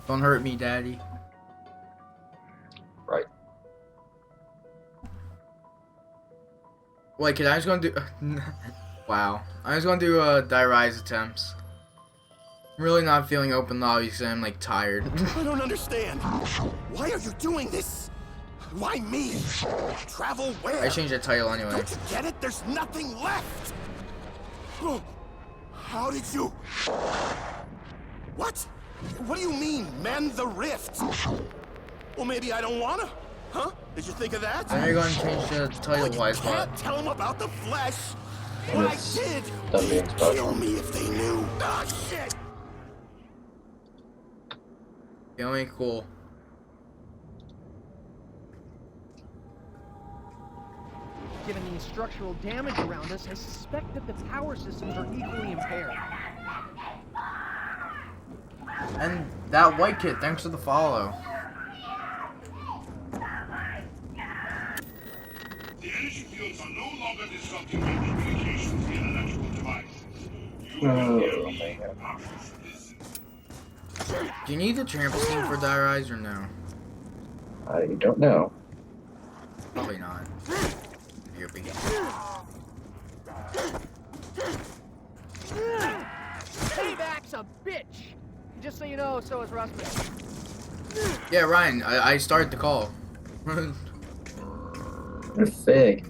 Don't hurt me, Daddy. Right. Wait, I was gonna do. Wow. I was gonna do die rise attempts. I'm really not feeling open lobbies because I'm like tired. I don't understand. Why are you doing this? Why me? Travel where? I changed the title anyway. Don't you get it? There's nothing left. Oh, how did you? What? What do you mean, mend the rift? Well, maybe I don't wanna. Huh? Did you think of that? Then you're going to change the title You wise, can't but tell them about the flesh. But I Yes. did. That'd be They'd special. kill me if they knew. Ah, shit. feeling cool. Given the structural damage around us, I suspect that the power systems are equally impaired. And that white kid, thanks for the follow. The energy fields are no longer disrupting your communications via electrical devices. Oh, man. Do you need the trampoline for die rise or no? I don't know. Probably not. Here we go. Payback's a bitch! Just so you know, so is Rasmus. Yeah, Ryan, I started the call. What a fig.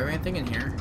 Anything in here?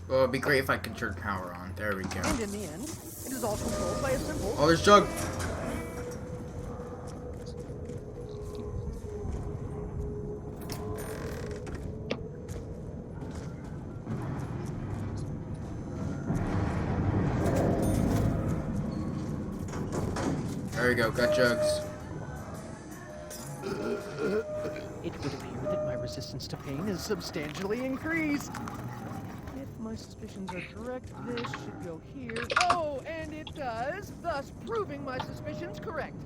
Well, it'd be great if I could turn power on. There we go. And in the end, it is all controlled by a simple... Oh, there's Jug. There we go, got Jugs. It would appear that my resistance to pain is substantially increased. If my suspicions are correct, this should go here. Oh, and it does, thus proving my suspicions correct.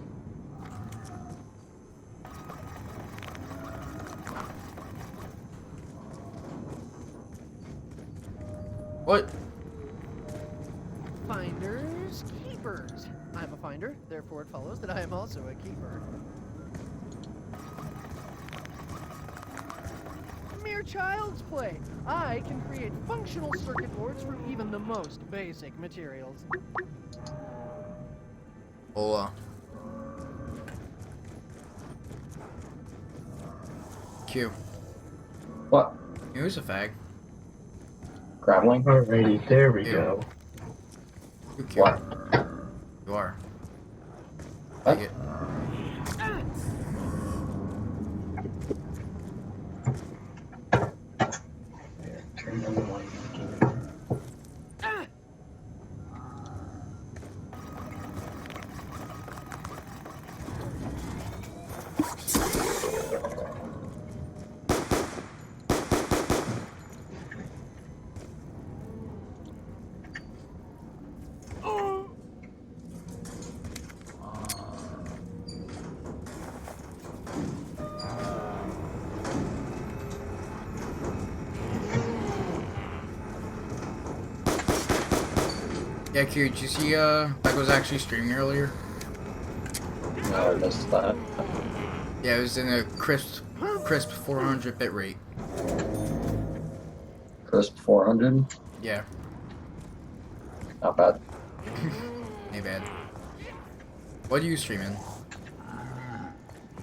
What? Finders, keepers. I'm a finder, therefore it follows that I am also a keeper. Mere child's play. I can create functional circuit boards from even the most basic materials. Hola. Q. What? Who's a fag? Grappling? Alrighty, there we Ew. go. You Q. What? You are. What? Take it. Turn on the light again. Yeah, Q, did you see Beck was actually streaming earlier? No, I missed that. Yeah, it was in a crisp 400 bit rate. Crisp 400? Yeah, Not bad. ain't bad. What are you streaming?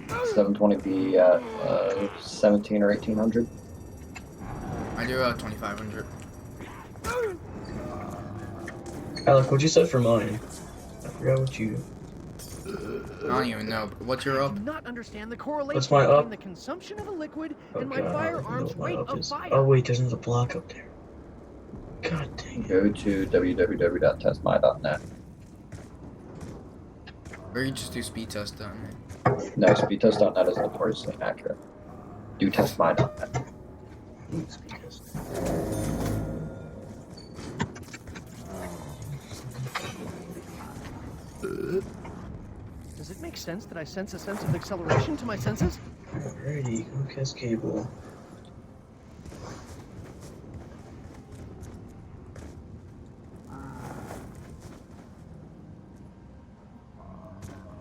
720p at 17 or 1800. I do 2500. Alec, what'd you set for mine? I forgot what you... I don't even know. What's your I up? do not understand the correlation What's my between up? the consumption of a liquid Oh and my god, I don't know firearm's what my rate up of is. fire. Oh wait, there's another block up there. God dang it. Go to www.testmy.net. Or you just do speed test on it. No, speedtest.net is notoriously inaccurate. Do testmy.net. Ooh, speed test. Does it make sense that I sense a sense of acceleration to my senses? Alrighty, Comcast cable.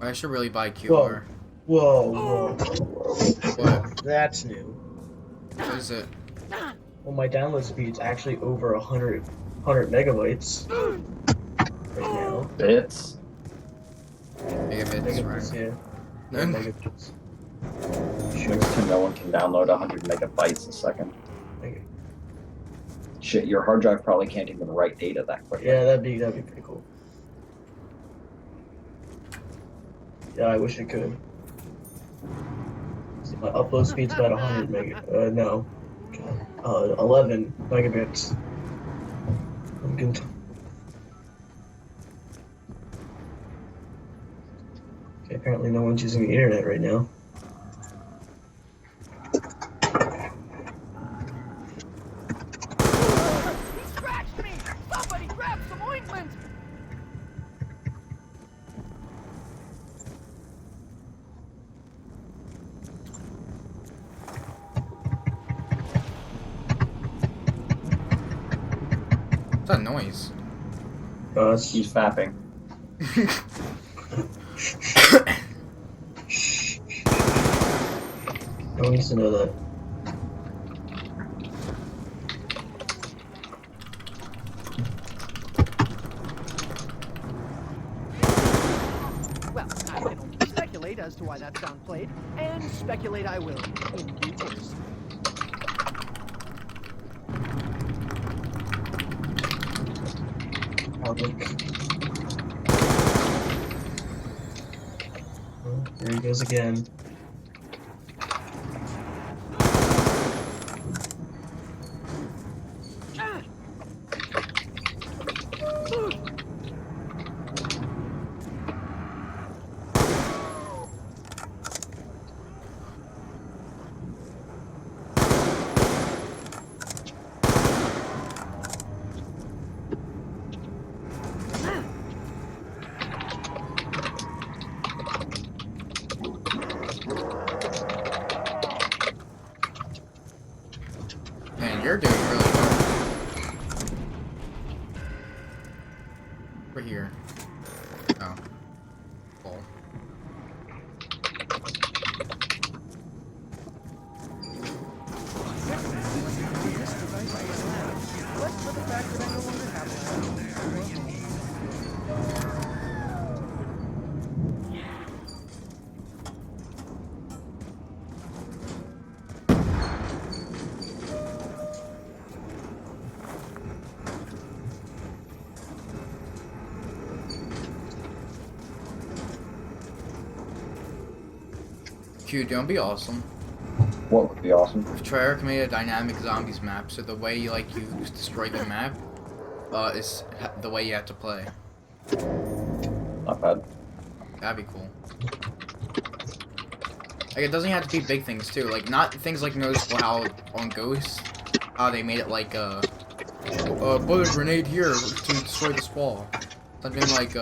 I should really buy QR. Whoa, whoa, whoa. What? That's new. What is it? Well, my download speed's actually over 100 megabytes right now. Bits. Megabits, Megabits, right? yeah. Megabits. Next to no one can download 100 megabytes a second. Okay. Shit, your hard drive probably can't even write data that quickly. Yeah, that'd be pretty cool. Yeah, I wish it could. See, my upload speed's about 100 mega. No. 11 megabits. I'm getting. Okay, apparently no one's using the internet right now. He scratched me! Somebody grab some ointment! What's that noise? It's He's fapping. no one needs to know that. Well, I can only speculate as to why that sound played, and speculate I will in due course. Outlook. Oh, there he goes again. Man, you're doing really well. We're here. Oh. Cool. This device is loud, but for the fact that I no longer have one. Q, don't be awesome. What would be awesome? If Treyarch made a dynamic zombies map, so the way you destroy the map, is the way you have to play. Not bad. That'd be cool. Like, it doesn't have to be big things too. Like, not things like noticeable how on Ghost, how they made it like put a grenade here to destroy this wall. Something like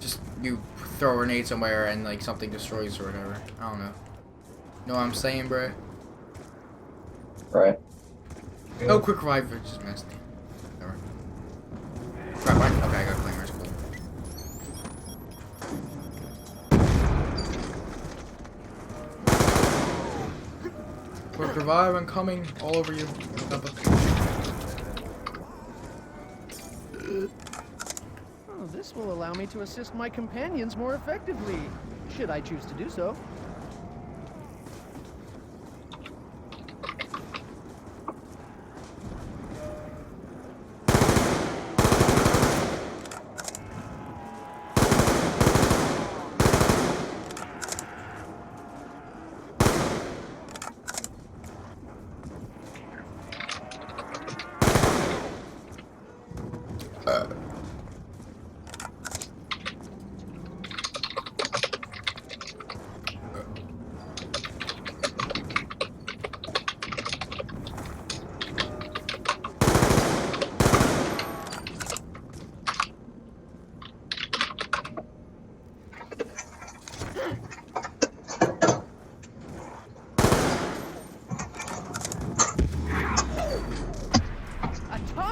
just you throw a grenade somewhere and like something destroys or whatever. I don't know. Know what I'm saying, bro? Right. Oh, quick revive, I just missed. Whatever. Crap, okay, I got claimers, cool. Quick revive, I'm coming all over you. Oh, this will allow me to assist my companions more effectively, should I choose to do so.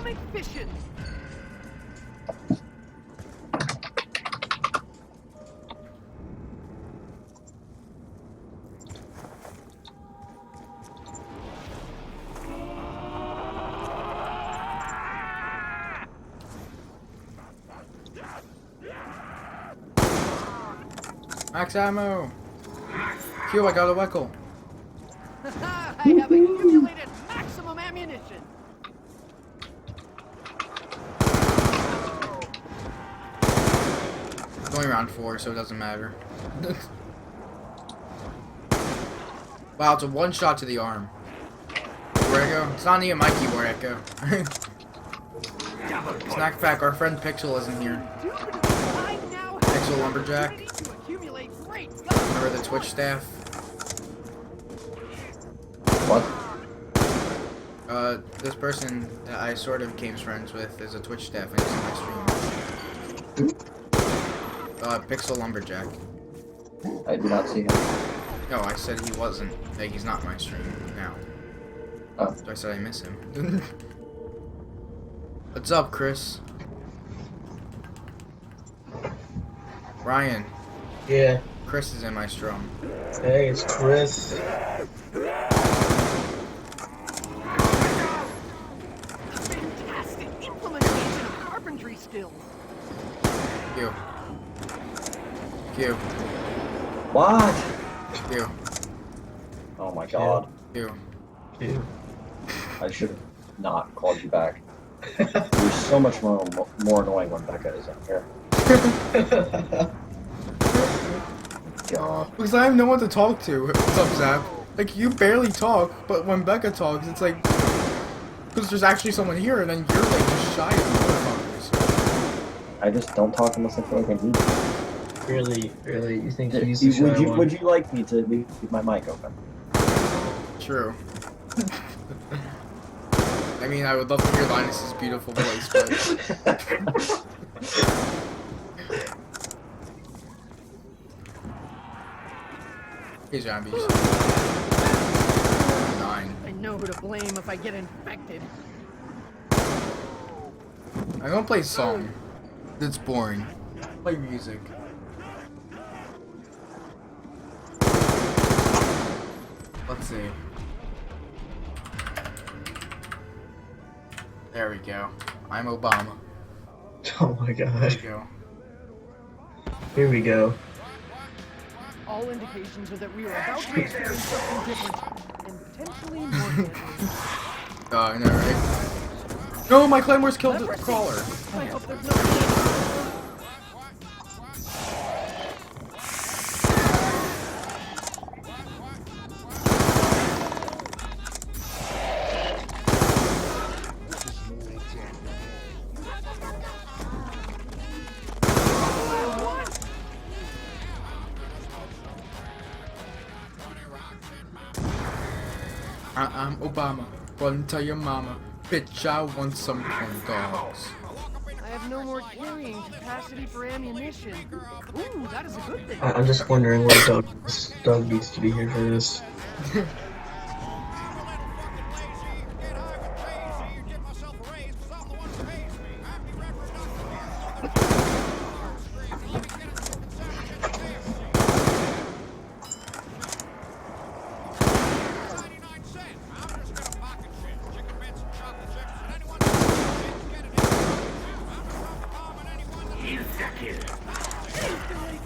atomic fission. Max ammo! Q, I got a Weckle. I have accumulated maximum ammunition. It's only round 4, so it doesn't matter. Wow, it's a one shot to the arm. Where'd it go? It's not even my keyboard echo. Snack pack, our friend Pixel isn't here. I now have Pixel Lumberjack. ready to accumulate great guns. Remember the Twitch staff? What? This person that I sort of became friends with is a Twitch staff and he's in my stream. Pixel Lumberjack. I do not see him. No, I said he wasn't. Like, he's not my stream now. Oh. So I said I miss him. What's up, Chris? Ryan, Yeah. Chris is in my strum. Hey, it's Chris. Fantastic implementation of carpentry skills. Q. Q. What? Q. Oh my god. Q. Dude. I should have not called you back. You're so much more annoying when Becca is in here. God. Because I have no one to talk to. What's up, Zap? Like, you barely talk, but when Becca talks, it's like... Because there's actually someone here, and then you're like just shy of motherfuckers. I just don't talk unless I feel like I need to. Really, you think he's the shy one? Would you like me to leave my mic open? True. I mean, I would love to hear Linus's beautiful voice, but... Hey, zombies. 9. I know who to blame if I get infected. I'm gonna play a song. That's boring. Play music. Let's see. There we go. I'm Obama. Oh my There god. we go. Here we go. All indications are that we are about to experience something different and potentially more deadly. I know, right? No, my Claymores killed the Leprosy. crawler. I hope there's no. I'm Obama. Run tell your mama. Bitch, I want some corn dogs. I have no more carrying capacity for ammunition. Ooh, that is a good thing. I'm just wondering why Doug needs to be here for this.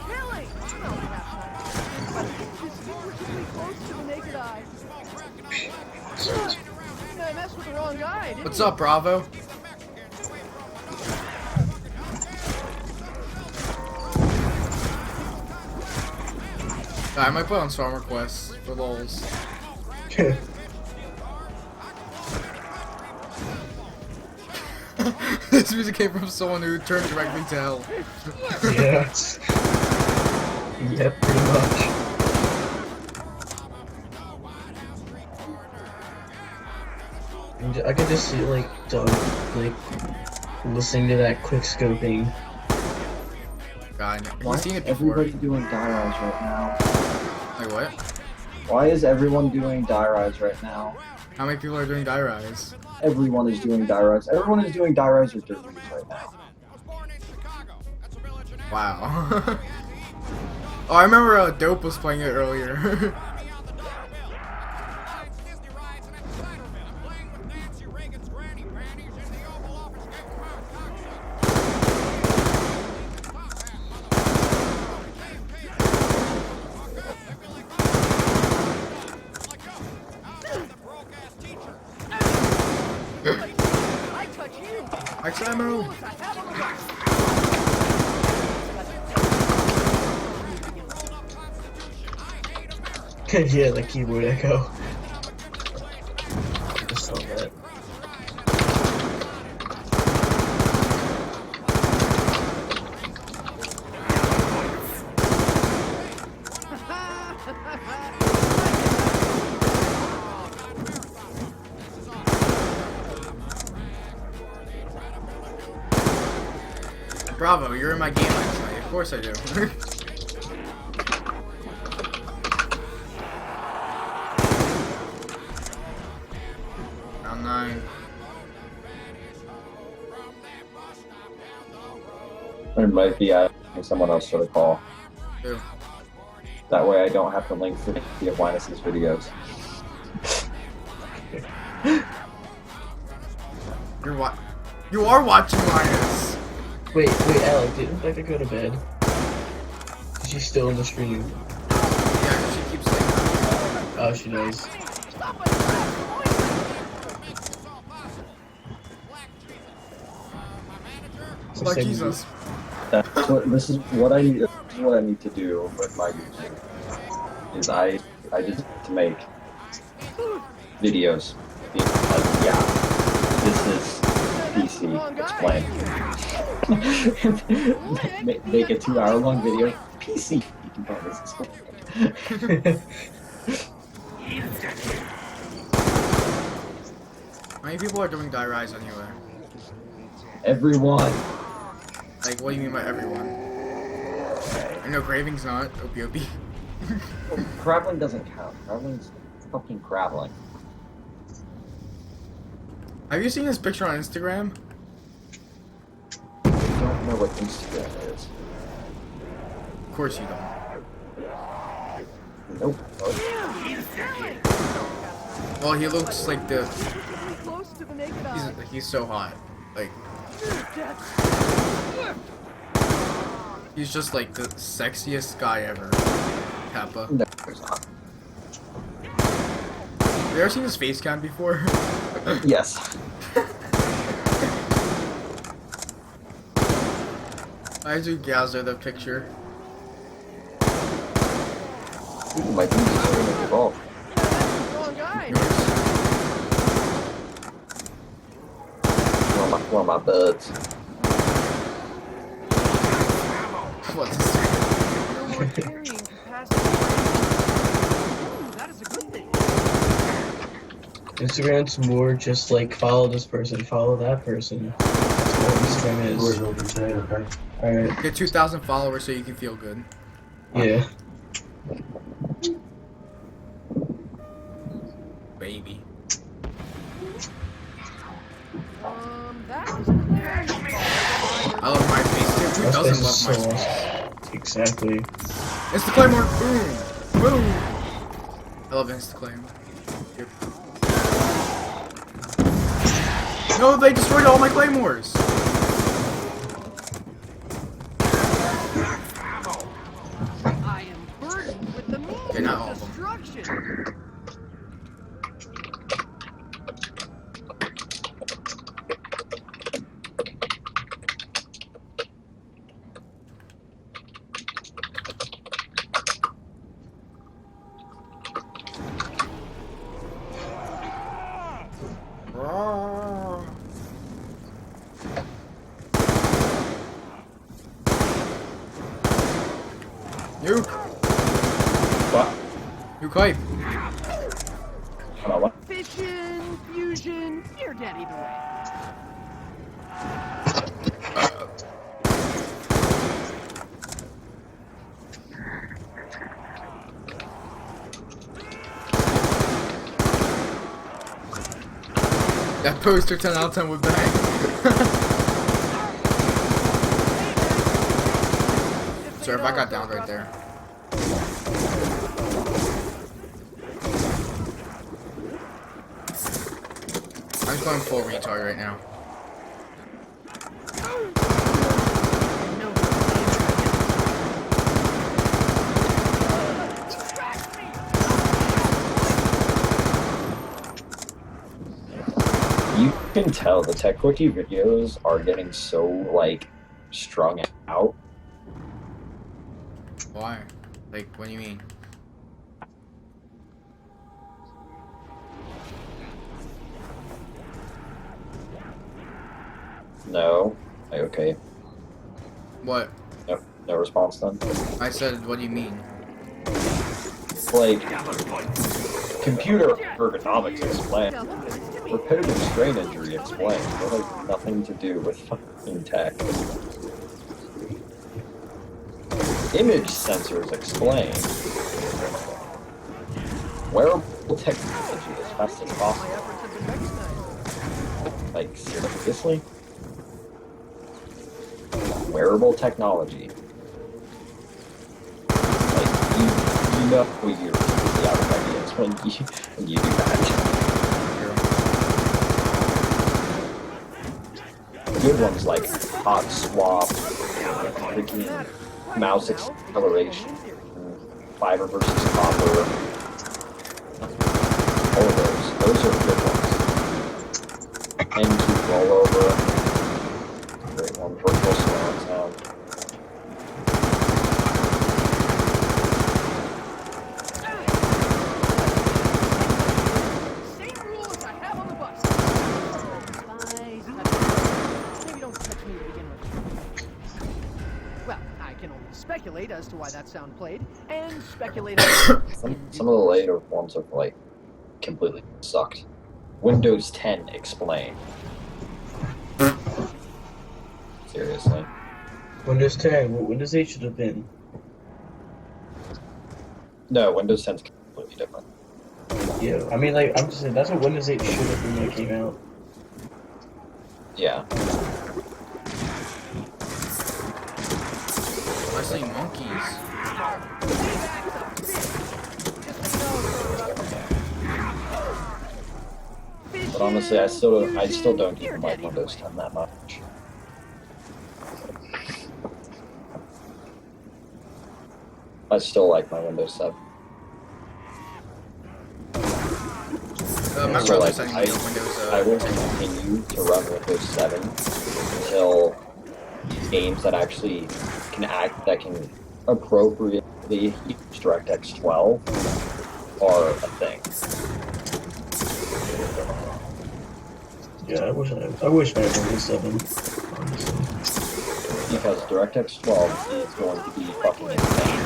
Killing! No, but it's distinguishably close to the naked eye. I messed with the wrong guy, didn't What's you? up, Bravo? I might put on song requests for lols. This music came from someone who turned directly to hell. Yeah. Yep, pretty much. And I can just see like Doug like listening to that quick scoping. God, Why I've is seen it before. everybody doing die eyes right now? Like what? Why is everyone doing die rise right now? How many people are doing die rise? Everyone is doing die rise. Everyone is doing die rise or dirt rise right now. Wow. Oh, I remember Dope was playing it earlier. I touch you. Max ammo. Yeah, the keyboard echo. Just saw that. Bravo, you're in my game last night. Of course I do. Round 9. There might be someone else to the call. Two. That way I don't have to link 50 of Linus's videos. You are watching Linus. Wait, Alec, didn't Becca go to bed? She's still in the stream. Yeah, she keeps like that. Oh, she knows. So Like same Jesus. This is what I need. This is what I need to do with my YouTube. Is I just need to make videos. Being like, yeah, this is PC. Explain. Make a 2-hour-long video. PC. Oh, this is cool. How many people are doing die rise anyway? Everyone. Like, what do you mean by everyone? I know Craving's not. OP. Craveling doesn't count. Craveling's fucking Craveling. Have you seen his picture on Instagram? I don't know what Instagram is. Of course you don't. Nope. Well, he looks like the. Close to the naked eye. He's so hot. Like, he's just like the sexiest guy ever. Kappa. No, there's not. Have you ever seen his face cam before? Yes. I do gather the picture. Ooh, my team is going to evolve. Wrong guy. One of my buds. What's his name? No more carrying capacity. Ooh, that is a good thing. Instagram's more just like follow this person, follow that person. That's what Instagram is. Alright, Get 2,000 followers so you can feel good. yeah. Baby. That was clear. I love my face too. Who That's doesn't love so my face? awesome. Exactly. It's the Claymore! Boom! Boom! I love Insta Claim. Here. No, they destroyed all my Claymores! I am burdened with the means Okay, not all of of them. destruction. Nuke! What? Nuke hype! Hold on, what? Fission, fusion, you're dead either way. That poster 10 out of 10 would bang. Sir, if I got down right there. I'm just going full retard right now. You can tell the Tech Quickie videos are getting so, like, strung out. Why? Like, what do you mean? No. Okay. What? No response then. I said, what do you mean? Like, computer ergonomics explained. Repetitive strain injury explained. That has nothing to do with fucking tech. Image sensors explained. Wearable technology as fast as possible. Like, seriously? Wearable technology. Like, you know you're completely out of ideas when you do that. Good ones like hot swap, freaking mouse acceleration, fiber versus copper. All of those are good ones. NQ rollover, great one. Virtual surround sound. Same rule as I have on the bus. Maybe don't touch me to begin with. Well, I can only speculate as to why that sound played, and speculate on Some of the later ones have like completely sucked. Windows 10 explain. Seriously. Windows 10, what Windows 8 should have been. No, Windows 10's completely different. Yeah, I mean, like, I'm just saying, that's what Windows 8 should have been when it came out. Yeah. I say monkeys. But honestly, I still don't even like Windows 10 that much. I still like my Windows 7. My So, brother like, sent me I Windows will 10. continue to run Windows 7 until games that actually that can appropriately use DirectX 12 are a thing. Yeah, I wish I had Windows 7, honestly. Because DirectX 12 is going to be fucking insane.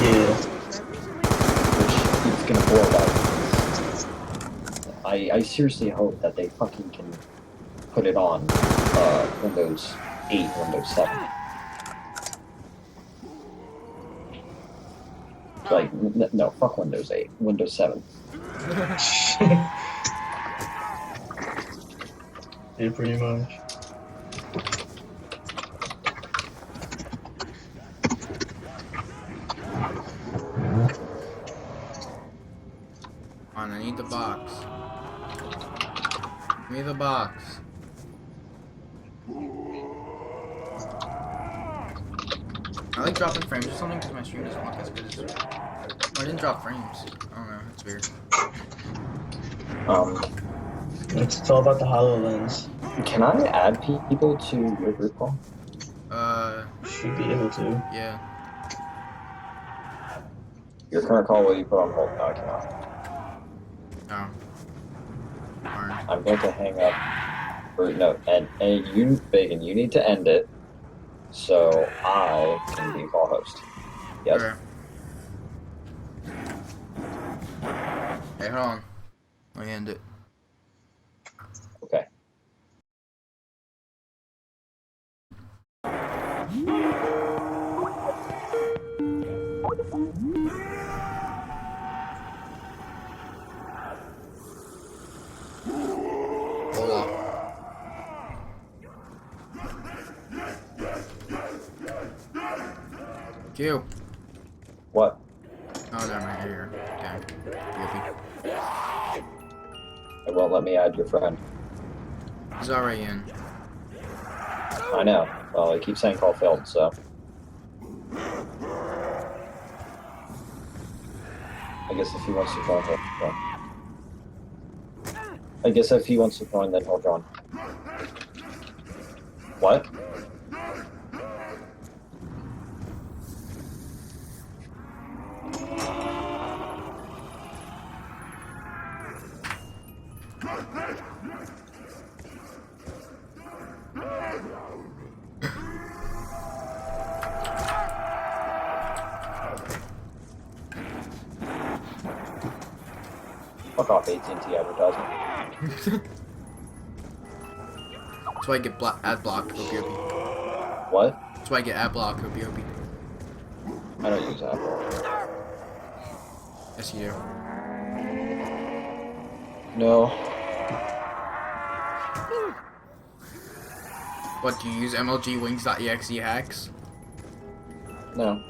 Yeah. Which is gonna blow up. I seriously hope that they fucking can put it on Windows 8, Windows 7. Like, no, fuck Windows 8, Windows 7. Yeah, pretty much. I need the box. Give me the box. I like dropping frames or something because my stream doesn't look as good as... Oh, I didn't drop frames. I don't know, it's weird. It's all about the HoloLens. Can I add people to your group call? Should be able to. Yeah. Your current call will you put on hold? No, I cannot. No. Darn. I'm going to hang up. Or no, and you, Bacon, you need to end it so I can be call host. Yes. Okay. Hey, hold on. Let me end it. Okay. Q. What? Oh, never mind. Here. Damn. Yuppie. It won't let me add your friend. He's already in. I know. Well, it keeps saying call failed, so. I guess if he wants to join, he'll join. I guess if he wants to join, then he'll join. What? Fuck off, AT&T advertising. That's why I get ad block. Hope you What? That's why I get ad block. Hope you I don't use Apple. Yes, you do. No. What, do you use MLGwings.exe hacks? No.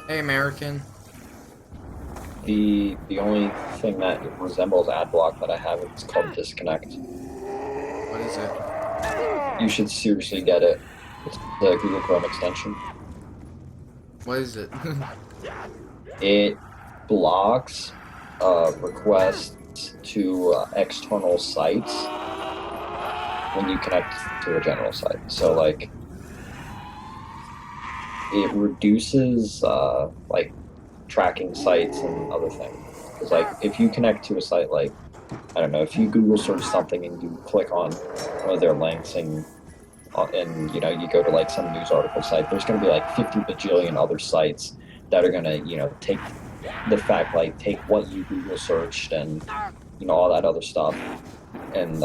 Hey, American. The only thing that resembles AdBlock that I have is called Disconnect. What is it? You should seriously get it. It's the Google Chrome extension. What is it? It blocks requests to external sites when you connect to a general site. So like, it reduces like tracking sites and other things. Because like, if you connect to a site like, I don't know, if you Google search something and you click on one of their links and you know, you go to like some news article site, there's going to be like 50 bajillion other sites that are going to, you know, take the fact, like, take what you Google searched and, you know, all that other stuff and,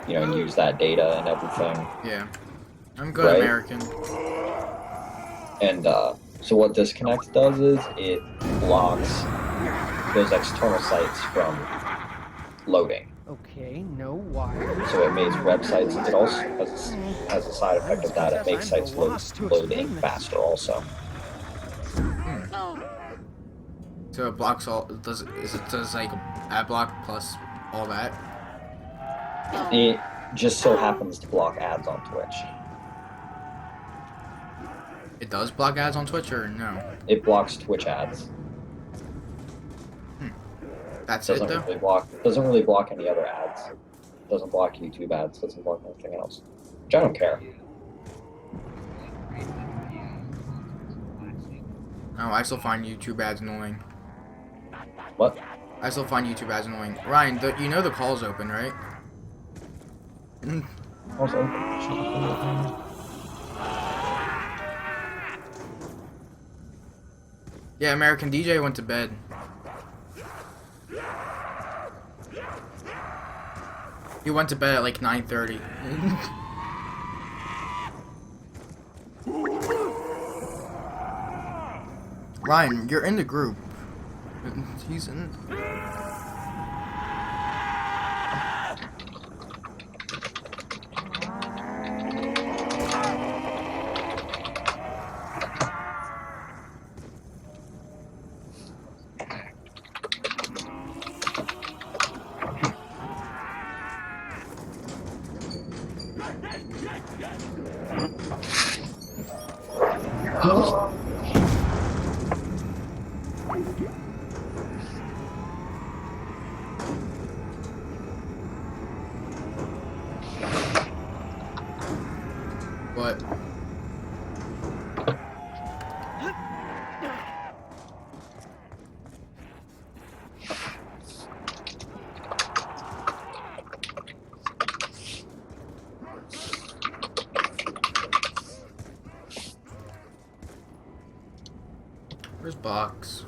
you know, use that data and everything. Yeah. I'm good, Right? American. And, so what Disconnect does is it blocks those external sites from loading. Okay, no wire. So it makes websites, it also has a side effect of that, it makes sites load in faster also. So it blocks all. Does like ad block plus all that? It just so happens to block ads on Twitch. It does block ads on Twitch or no? It blocks Twitch ads. That's it though. Doesn't really block any other ads. Doesn't block YouTube ads. Doesn't block anything else. Which I don't care. No, I still find YouTube ads annoying. What? I still find YouTube ads annoying. Ryan, you know the call's open, right? Also, Yeah, American DJ went to bed. He went to bed at like 9:30. Ryan, you're in the group. He's in. What? Where's Box?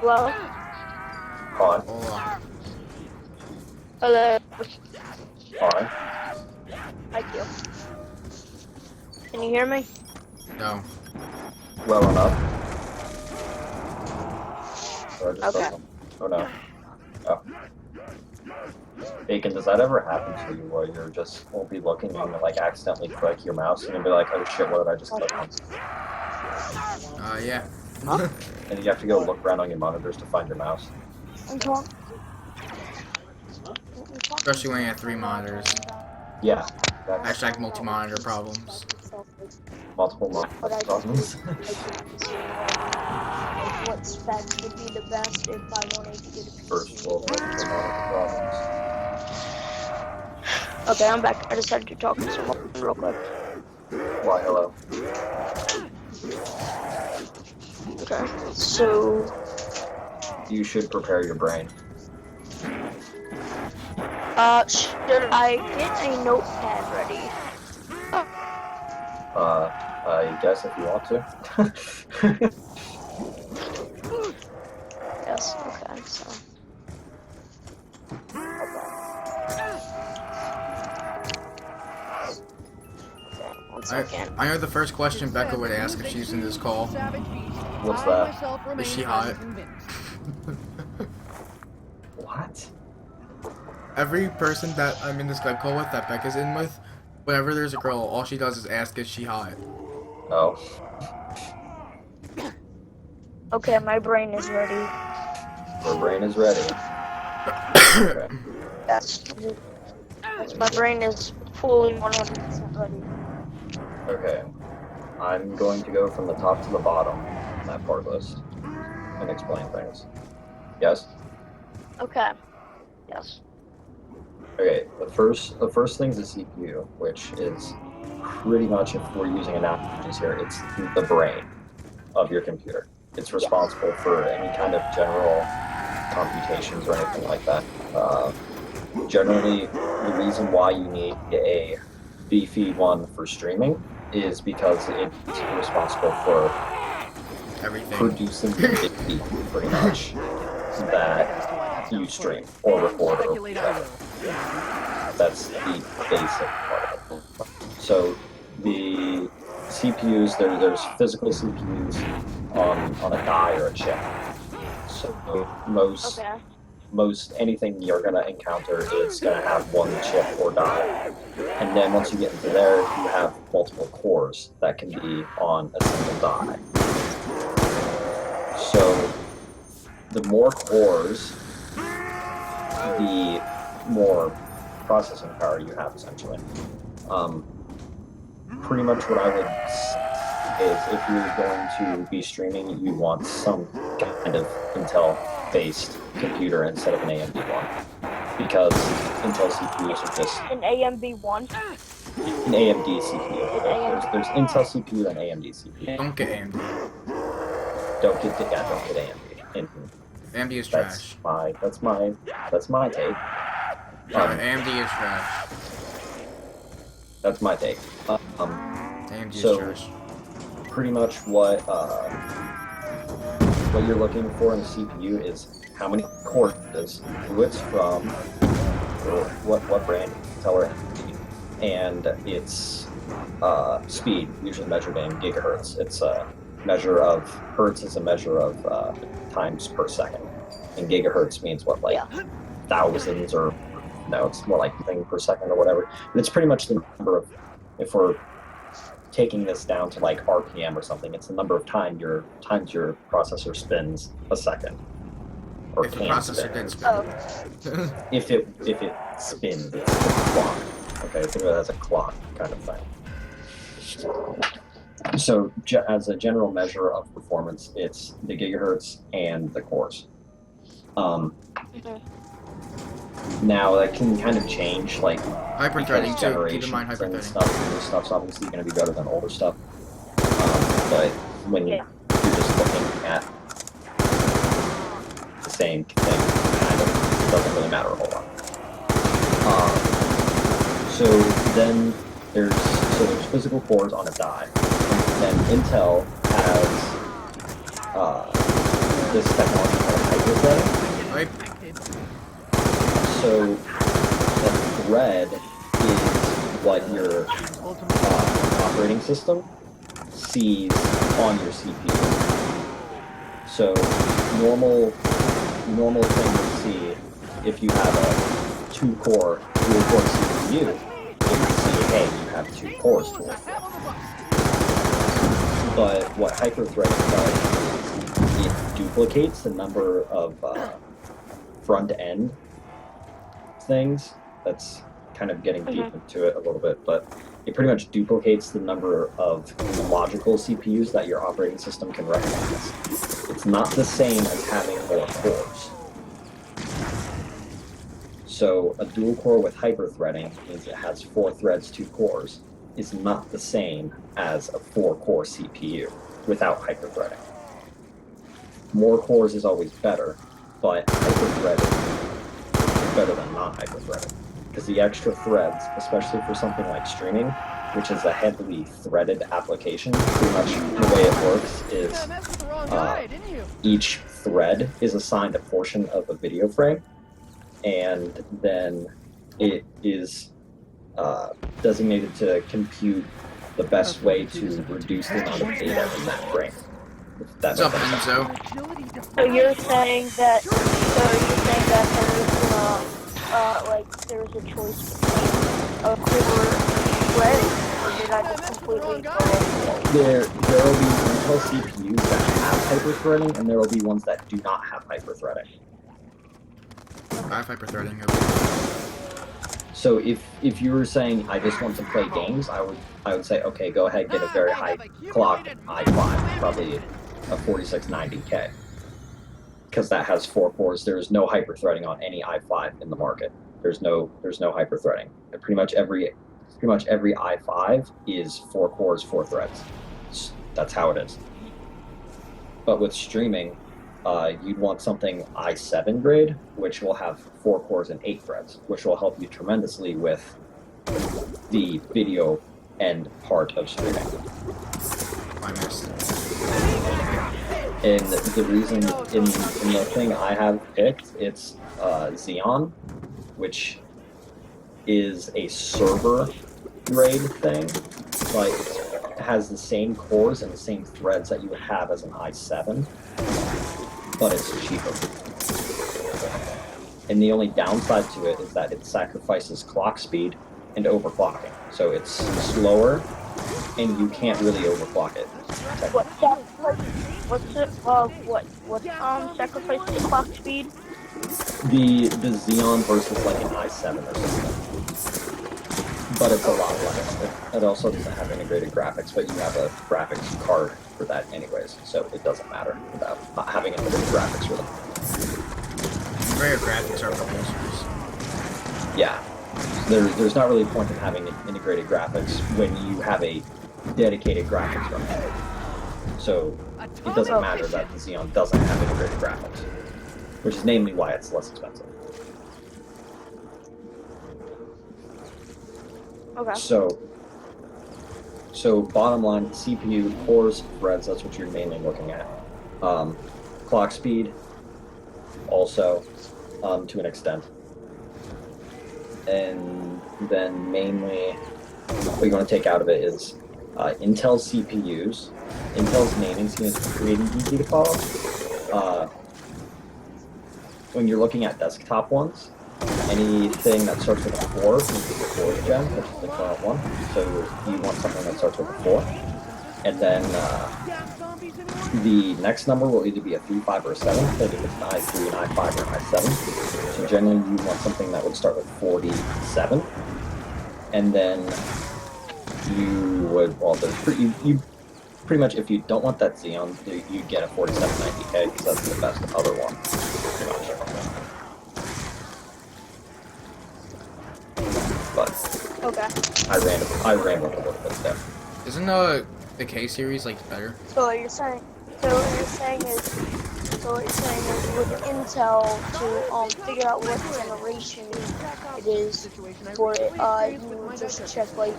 Hello? On. Hola. Hello? On. Thank you. Can you hear me? No. Well enough. Or just Okay. doesn't- Oh no. Oh. Bacon, does that ever happen to you where you're just won't be looking and like accidentally click your mouse and you'll be like, oh shit, what did I just click on? Yeah. And you have to go look around on your monitors to find your mouse. I'm talking. Especially when you have 3 monitors. Yeah. That's Hashtag multi-monitor problems. multiple monitor problems. What spec would be the best if I wanted to get a First PC? world multiple monitor problems. Okay, I'm back. I decided to talk to someone real quick. Why, hello. Okay, so You should prepare your brain. should I get a notepad ready? I guess if you want to. Yes. Okay. So. One second. I know the first question Becca would ask if she's in this call. What's I that? myself remain Is she hot? unconvinced. What? Every person that I'm in this Skype call with, that Becca's in with, whenever there's a girl, all she does is ask, is she hot? Oh. Okay, my brain is ready. Your brain is ready. Okay. That's my brain is fully 100% ready. Okay. I'm going to go from the top to the bottom on that part list and explain things. Yes? Okay. Yes. Okay, the first thing is the CPU, which is pretty much, if we're using analogies here, it's the brain of your computer. It's responsible for any kind of general computations or anything like that. Generally, the reason why you need a beefy one for streaming is because it's responsible for Everything. producing the beat, pretty much, that you stream or record or whatever. That's the basic part of it. So the CPUs, there's physical CPUs on a die or a chip. So most anything you're gonna encounter is gonna have one chip or die. And then once you get into there, you have multiple cores that can be on a single die. So the more cores, the more processing power you have, essentially. Pretty much what I would say is if you're going to be streaming, you want some kind of Intel-based computer instead of an AMD one. Because Intel CPUs are just An AMD one. an AMD CPU. There's Intel CPU and AMD CPU. Don't get AMD. Don't get AMD. And AMD is that's trash. that's my take. AMD is trash. That's my take. AMD is So- trash. Pretty much what you're looking for in the CPU is how many cores, who it's from, or what brand, Intel or AMD, and its speed, usually measured in gigahertz. It's a measure of hertz is a measure of times per second, and gigahertz means what, like thousands, or no, it's more like thing per second or whatever. But it's pretty much the number of, if we're taking this down to like RPM or something, it's the number of times your processor spins a second. Or If the can processor spin. did spin. Oh. If it spins, it's a clock. Okay, think of it as a clock kind of thing. So as a general measure of performance, it's the gigahertz and the cores. Now that can kind of change, like Hyper-threading because too. Keep in mind generations and hyper-threading. new stuff's obviously going to be better than older stuff. But when you're just looking at the same thing, kind of doesn't really matter a whole lot. So then there's physical cores on a die. Then Intel has this technology called hyper-threading. Right? So the thread is what your operating system sees on your CPU. So normal thing you see if you have a 2-core dual-core CPU, it will see, hey, you have 2 cores to work with. But what hyper-threading does is it duplicates the number of front-end things. That's kind of getting deep into it a little bit, but it pretty much duplicates the number of logical CPUs that your operating system can recognize. It's not the same as having more cores. So a dual core with hyper-threading means it has 4 threads, 2 cores, is not the same as a 4-core CPU without hyper-threading. More cores is always better, but hyper-threading is better than not hyper-threading. Because the extra threads, especially for something like streaming, which is a heavily threaded application, pretty much the way it works is each thread is assigned a portion of a video frame, and then it is designated to compute the best way to reduce the amount of data in that frame. If that What's up, makes sense. Enzo? So you're saying that there's a choice between a core thread, or did I just completely There will be Intel CPUs that have hyper-threading, and there will be ones that do not have hyper-threading. I have hyper-threading. So if you were saying I just want to play games, I would say okay, go ahead, get a very high clock i5, probably a 4690K, because that has 4 cores. There is no hyper-threading on any i5 in the market. There's no hyper-threading. And pretty much every i5 is 4 cores, 4 threads. That's how it is. But with streaming, you'd want something i7 grade, which will have 4 cores and 8 threads, which will help you tremendously with the video end part of streaming. I missed. And the reason in the thing I have picked, it's Xeon, which is a server grade thing. Like, it has the same cores and the same threads that you would have as an i7, but it's cheaper. And the only downside to it is that it sacrifices clock speed and overclocking. So it's slower, and you can't really overclock it. What sacrifices the clock speed? The Xeon versus like an i7 or something. But it's a lot less. It also doesn't have integrated graphics, but you have a graphics card for that anyways, so it doesn't matter about not having integrated graphics for them. Rare graphics are proposals. Yeah. There's not really a point in having integrated graphics when you have a dedicated graphics card. So it doesn't matter that the Xeon doesn't have integrated graphics, which is namely why it's less expensive. Okay. So bottom line, CPU, cores, threads, that's what you're mainly looking at. Clock speed, also, to an extent. And then mainly, what you want to take out of it is Intel CPUs. Intel's naming scheme is pretty easy to follow. When you're looking at desktop ones, anything that starts with a 4 is the 4th gen, which is the current one. So you want something that starts with a 4. And then the next number will either be a 3, 5, or a 7, like if it's an i3, an i5, or an i7. So generally you want something that would start with 47. And then you would, well, you pretty much, if you don't want that Xeon, you get a 4790K, because that's the best other one, pretty much. But Okay. I rambled a little bit there. Isn't the K series like better? So what you're saying is with Intel to figure out what generation it is for it, you just check like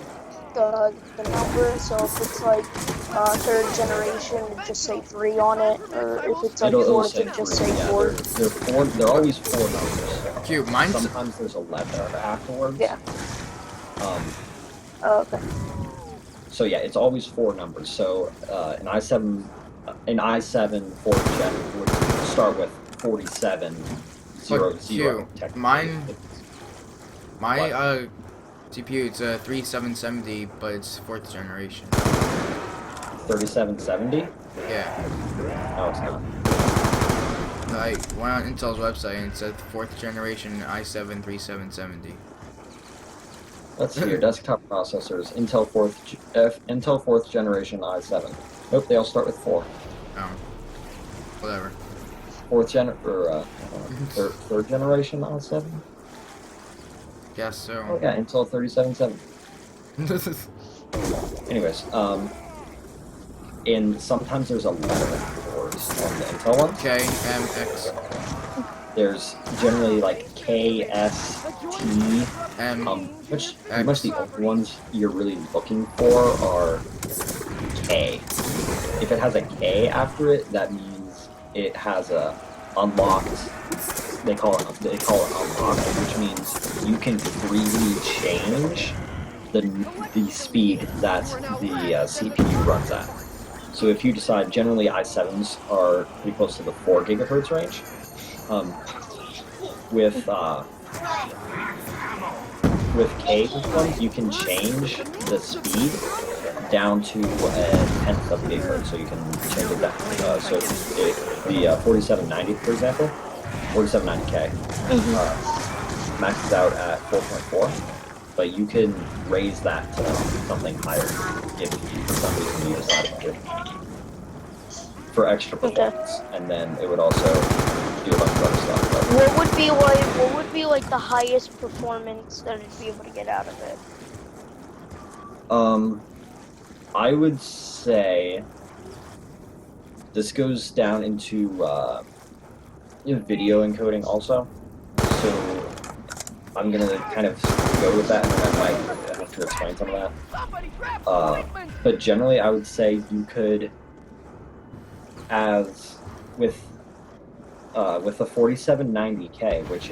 the number. So if it's like third generation to just say 3 on it, or if it's like It'll 4 say to just 3. say Yeah, 4. they're four. They're always 4 numbers. Cute. Mine's Sometimes there's a letter afterwards. Yeah. Um, Oh, okay. So yeah, it's always 4 numbers. So an i7 4th gen would start with 4700. Q. technically. My What? CPU, it's a 3770, but it's 4th generation. 3770? Yeah. No, it's not. I went on Intel's website and it said 4th generation i7 3770. Let's see your desktop processors. Intel 4th generation i7. Nope, they all start with 4. Oh. Whatever. 4th gen or third generation i7. Guess so. Oh yeah, Intel 3770. Anyways, and sometimes there's a letter afterwards on the Intel ones. KMX. There's generally like K, S, T, which pretty much the only ones you're really looking for are K. If it has a K after it, that means it has a unlocked. They call it unlocked, which means you can freely change the speed that the CPU runs at. So if you decide, generally i7s are pretty close to the 4 gigahertz range. With K ones, you can change the speed down to a tenth of a gigahertz, so you can change it down. So the 4790, for example, 4790K maxes out at 4.4, but you can raise that to something higher if for some reason you decide to for extra performance, and then it would also do a bunch of other stuff. But What would be like the highest performance that it'd be able to get out of it? I would say this goes down into video encoding also. So I'm gonna kind of go with that, and I might have to explain some of that. But generally, I would say you could, as with the 4790K, which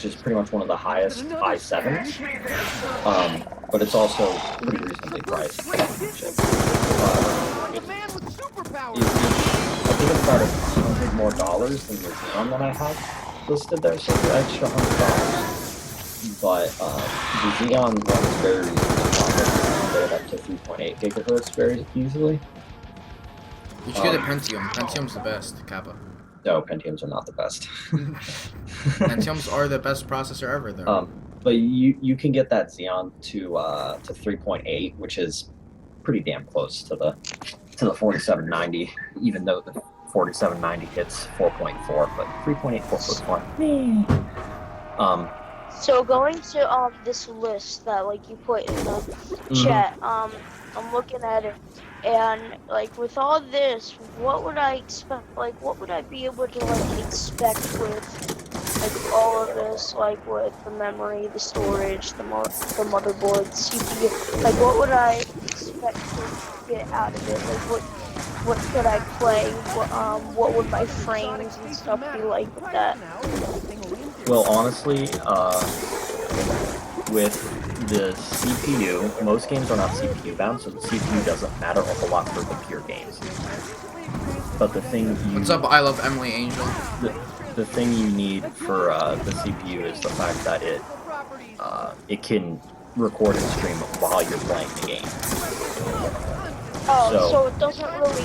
is pretty much one of the highest i7s, but it's also pretty reasonably priced. The man with superpowers. I think it's about $100 more than the Xeon that I have listed there, so the extra $100. But the Xeon runs very reasonably. Get it up to 3.8 gigahertz very easily. You should get a Pentium. Pentium's the best, Kappa. No, Pentiums are not the best. Pentiums are the best processor ever, though. But you can get that Xeon to 3.8, which is pretty damn close to the 4790, even though the 4790 hits 4.4, but 3.8 4.1. So going to this list that like you put in the chat, I'm looking at it, and like with all this, what would I expect? Like, what would I be able to like expect with like all of this? Like with the memory, the storage, the motherboard, CPU. Like, what would I expect to get out of it? Like, what could I play? What would my frames and stuff be like with that? Well, honestly, with the CPU, most games are not CPU bound, so the CPU doesn't matter a whole lot for the pure games. But the thing What's up, I love Emily Angel? The thing you need for the CPU is the fact that it can record and stream while you're playing the game. Oh, so it doesn't really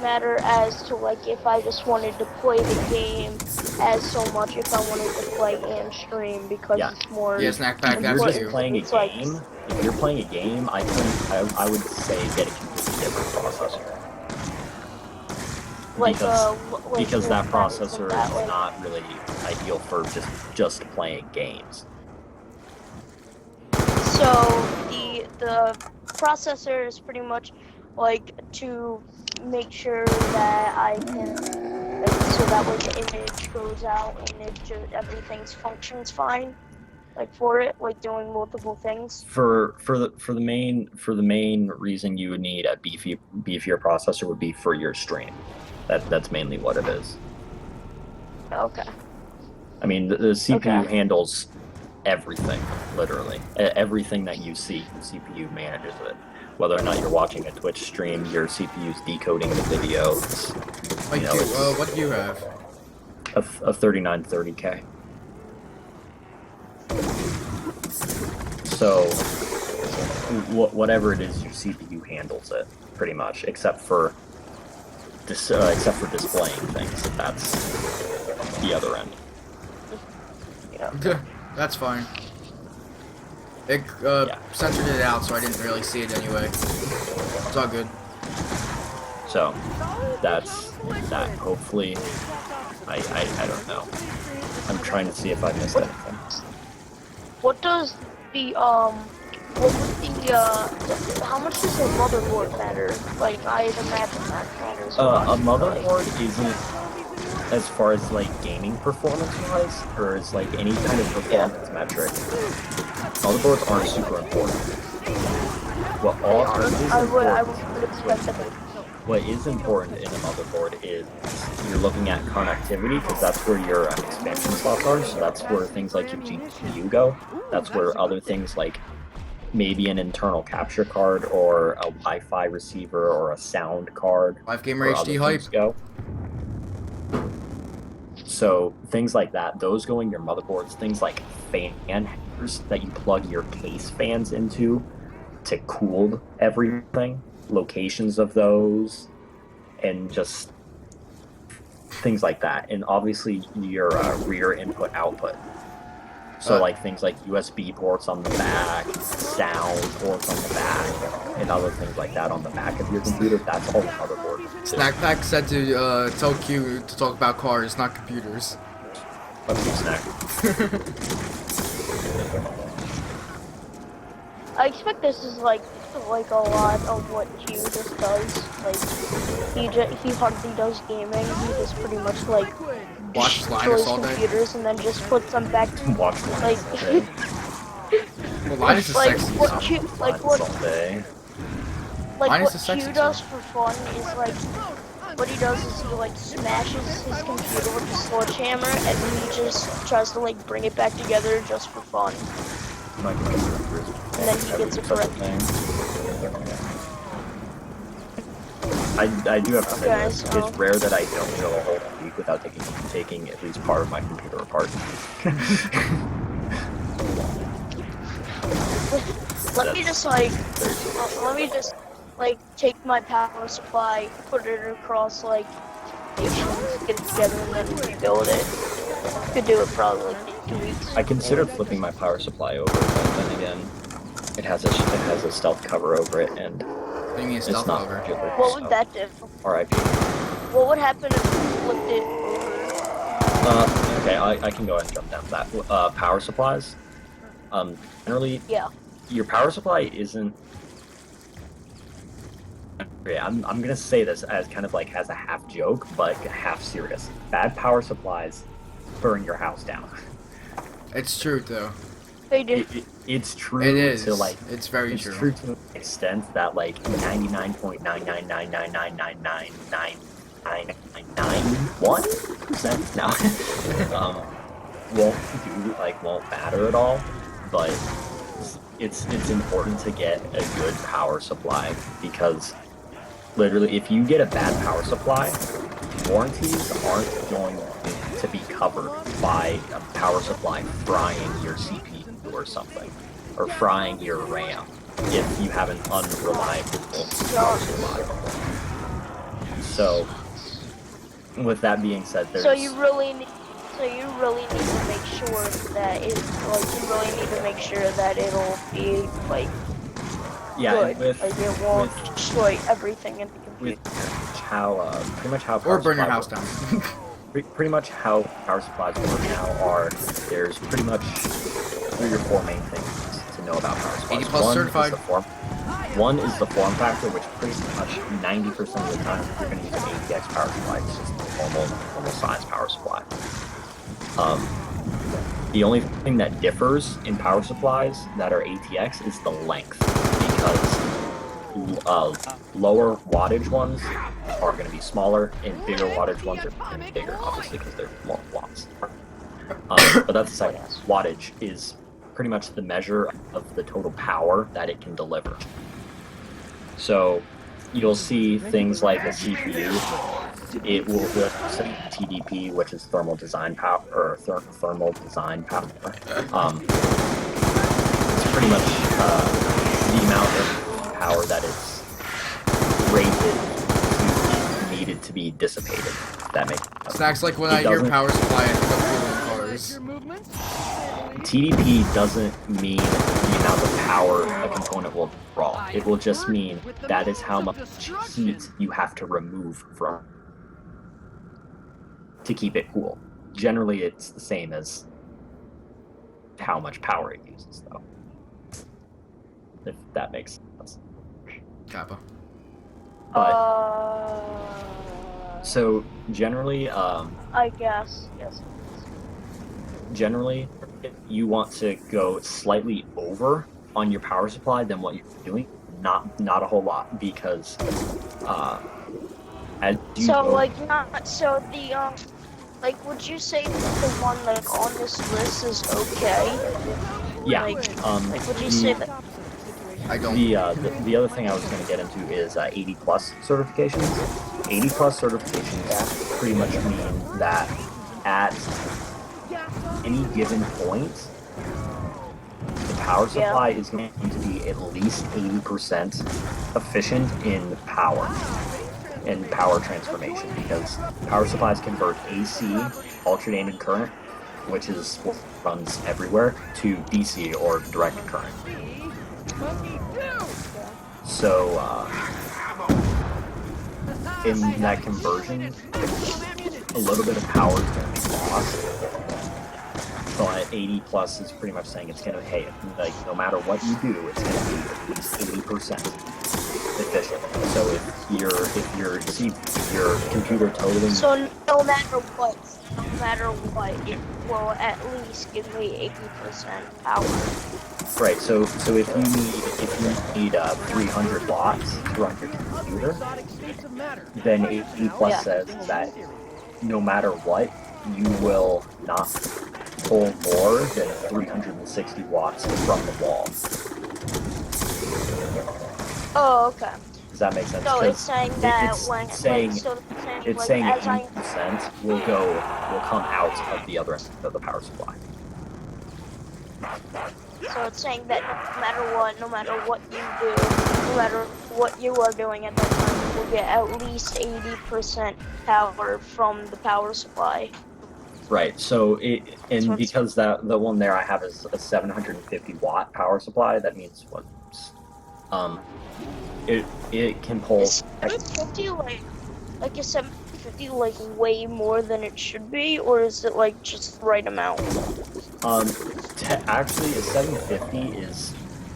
matter as to like if I just wanted to play the game as so much if I wanted to play and stream, because it's more. Yeah, Snack Pack, If that's you're just you. playing a It's like- game, if you're playing a game, I think I would say get a completely different processor. Like, Because that processor that, is like- not really ideal for just playing games. So the processor is pretty much like to make sure that I can, like, so that way the image goes out and everything's functions fine. like for it, like doing multiple things? For the main reason you would need a beefier processor would be for your stream. That's mainly what it is. Okay. I mean, the CPU Okay. handles everything, literally. Everything that you see, the CPU manages it. Whether or not you're watching a Twitch stream, your CPU's decoding the video. Like, You know, what do you have? A 3930K. So, whatever it is, your CPU handles it pretty much, except for displaying things. That's the other end. Yeah. That's fine. It censored it out, so I didn't really see it anyway. It's all good. So, that's that. Hopefully, I don't know. I'm trying to see if I missed anything. What does the what would the how much does a motherboard matter? Like I'd imagine that matters. A motherboard isn't, as far as like gaming performance wise, or as like any kind of performance metric. Motherboards aren't super important. What is important in a motherboard is you're looking at connectivity, because that's where your expansion slots are. So that's where things like your GPU go. That's where other things like maybe an internal capture card or a Wi-Fi receiver or a sound card. Live Gamer or HD other hype. things go. So things like that, those go in your motherboards. Things like fan headers that you plug your case fans into to cool everything, locations of those, and just things like that. And obviously your rear input output. So like things like USB ports on the back, sound ports on the back, and other things like that on the back of your computer. That's all the motherboard is. Snack Pack said to tell Q to talk about cars, not computers. Fuck you, Snack. I expect this is like a lot of what Q just does. Like he hardly does gaming. He just pretty much like Watch Linus destroys all day. computers and then just puts them back to Watch like Well, Linus is like sexy. what so- Q Linus all day. like Linus what is sexy, Q so- does for fun is like what he does is he like smashes his computer with a sledgehammer and then he just tries to like bring it back together just for fun. My computer is And then he gets a such correct. thing. I do have to say Okay, this. so- It's rare that I don't go a whole week without taking at least part of my computer apart. Let me just take my power supply, put it across like stations, get it together, and then rebuild it. Could do it probably like in 2 weeks. I considered flipping my power supply over, but then again, it has a stealth cover over it, and What do you mean it's stealth not cover? popular. What would that do? R.I.P. What would happen if you flipped it over? Okay, I can go ahead and jump down to that. Power supplies. Generally, Yeah. your power supply isn't. Yeah, I'm gonna say this as kind of like as a half joke, but half serious. Bad power supplies burn your house down. It's true though. They do. It's true. It is. To like, It's very it's true. true to an extent that like 99.999999991% now won't matter at all, but it's important to get a good power supply, because literally if you get a bad power supply, warranties aren't going to be covered by a power supply frying your CPU or something, or frying your RAM if you have an unreliable power supply. So, with that being said, there's So you really need to make sure that it'll be like good. with Like it won't with- destroy everything in the computer. with how pretty much how Or power burn your supply house down. pretty much how power supplies work now are there's pretty much 3 or 4 main things to know about power supplies. 80+ certified. One is the form factor, which pretty much 90% of the time you're going to use an ATX power supply. It's just a normal size power supply. The only thing that differs in power supplies that are ATX is the length, because lower wattage ones are going to be smaller, and bigger wattage ones are going to be bigger, obviously, because they're more watts. But that's the second. Wattage is pretty much the measure of the total power that it can deliver. So you'll see things like a CPU. It will say TDP, which is thermal design power, or thermal design power. It's pretty much the amount of power that is rated to needed to be dissipated. If that makes sense. Snacks like when I hear power supply, I think of cooling cars. Your movements? TDP doesn't mean the amount of power a component will draw. It will just mean that is how much heat you have to remove from to keep it cool. Generally, it's the same as how much power it uses, though. If that makes sense. Kappa. But so generally, I guess, yes. generally, if you want to go slightly over on your power supply than what you're doing, not a whole lot, because as you So go, like not so the like would you say that the one like on this list is okay? yeah, Like would you say that? I don't. the other thing I was going to get into is 80 plus certifications. 80 plus certifications pretty much mean that at any given point, the power supply is going to be at least 80% efficient in power and power transformation, because power supplies convert AC, alternating current, which is what runs everywhere, to DC or direct current. So in that conversion, a little bit of power is going to be lost. But 80 plus is pretty much saying it's going to, hey, like no matter what you do, it's going to be at least 80% efficient. So if your computer totally, So no matter what, it will at least give me 80% power. right? So if you need 300 watts to run your computer, then 80 plus Yeah. says that no matter what, you will not pull more than 360 watts from the wall. Oh, okay. Does that make sense? So 'Cause it's saying that it's when saying, like, so it's saying, it's like, saying as I 80% will come out of the other end of the power supply. so it's saying that no matter what you do, no matter what you are doing at that time, you will get at least 80% power from the power supply. Right. So That's what because the one there I have is a 750 watt power supply. That means what? It can pull. Is 750 like is 750 like way more than it should be, or is it like just the right amount? Actually, a 750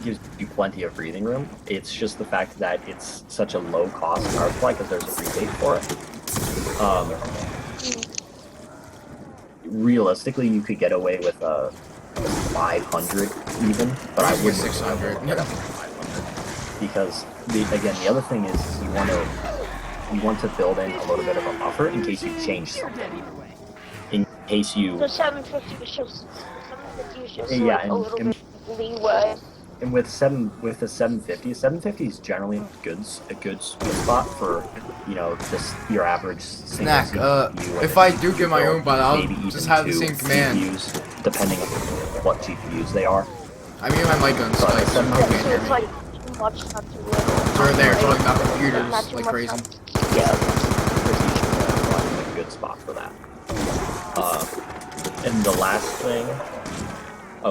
gives you plenty of breathing room. It's just the fact that it's such a low cost power supply because there's a rebate for it. Realistically, you could get away with a 500 even, but I Probably wouldn't 600. because the other thing is you want to build in a little bit of a buffer in case you change something. In case you So 750 is just Yeah, like a little bit of leeway. and with the 750 is generally a good sweet spot for just your average single Snack, CPU, if I do get my own bot, I'll maybe just even have the 2 same command. CPUs, depending on what GPUs they are. I mean, my mic guns, But like, so you Yeah, can't So hear it's me. like too much, not too little. So they're Right? talking about Not computers too like much, crazy. not- Yeah, Prestige is a good spot for that. And the last thing,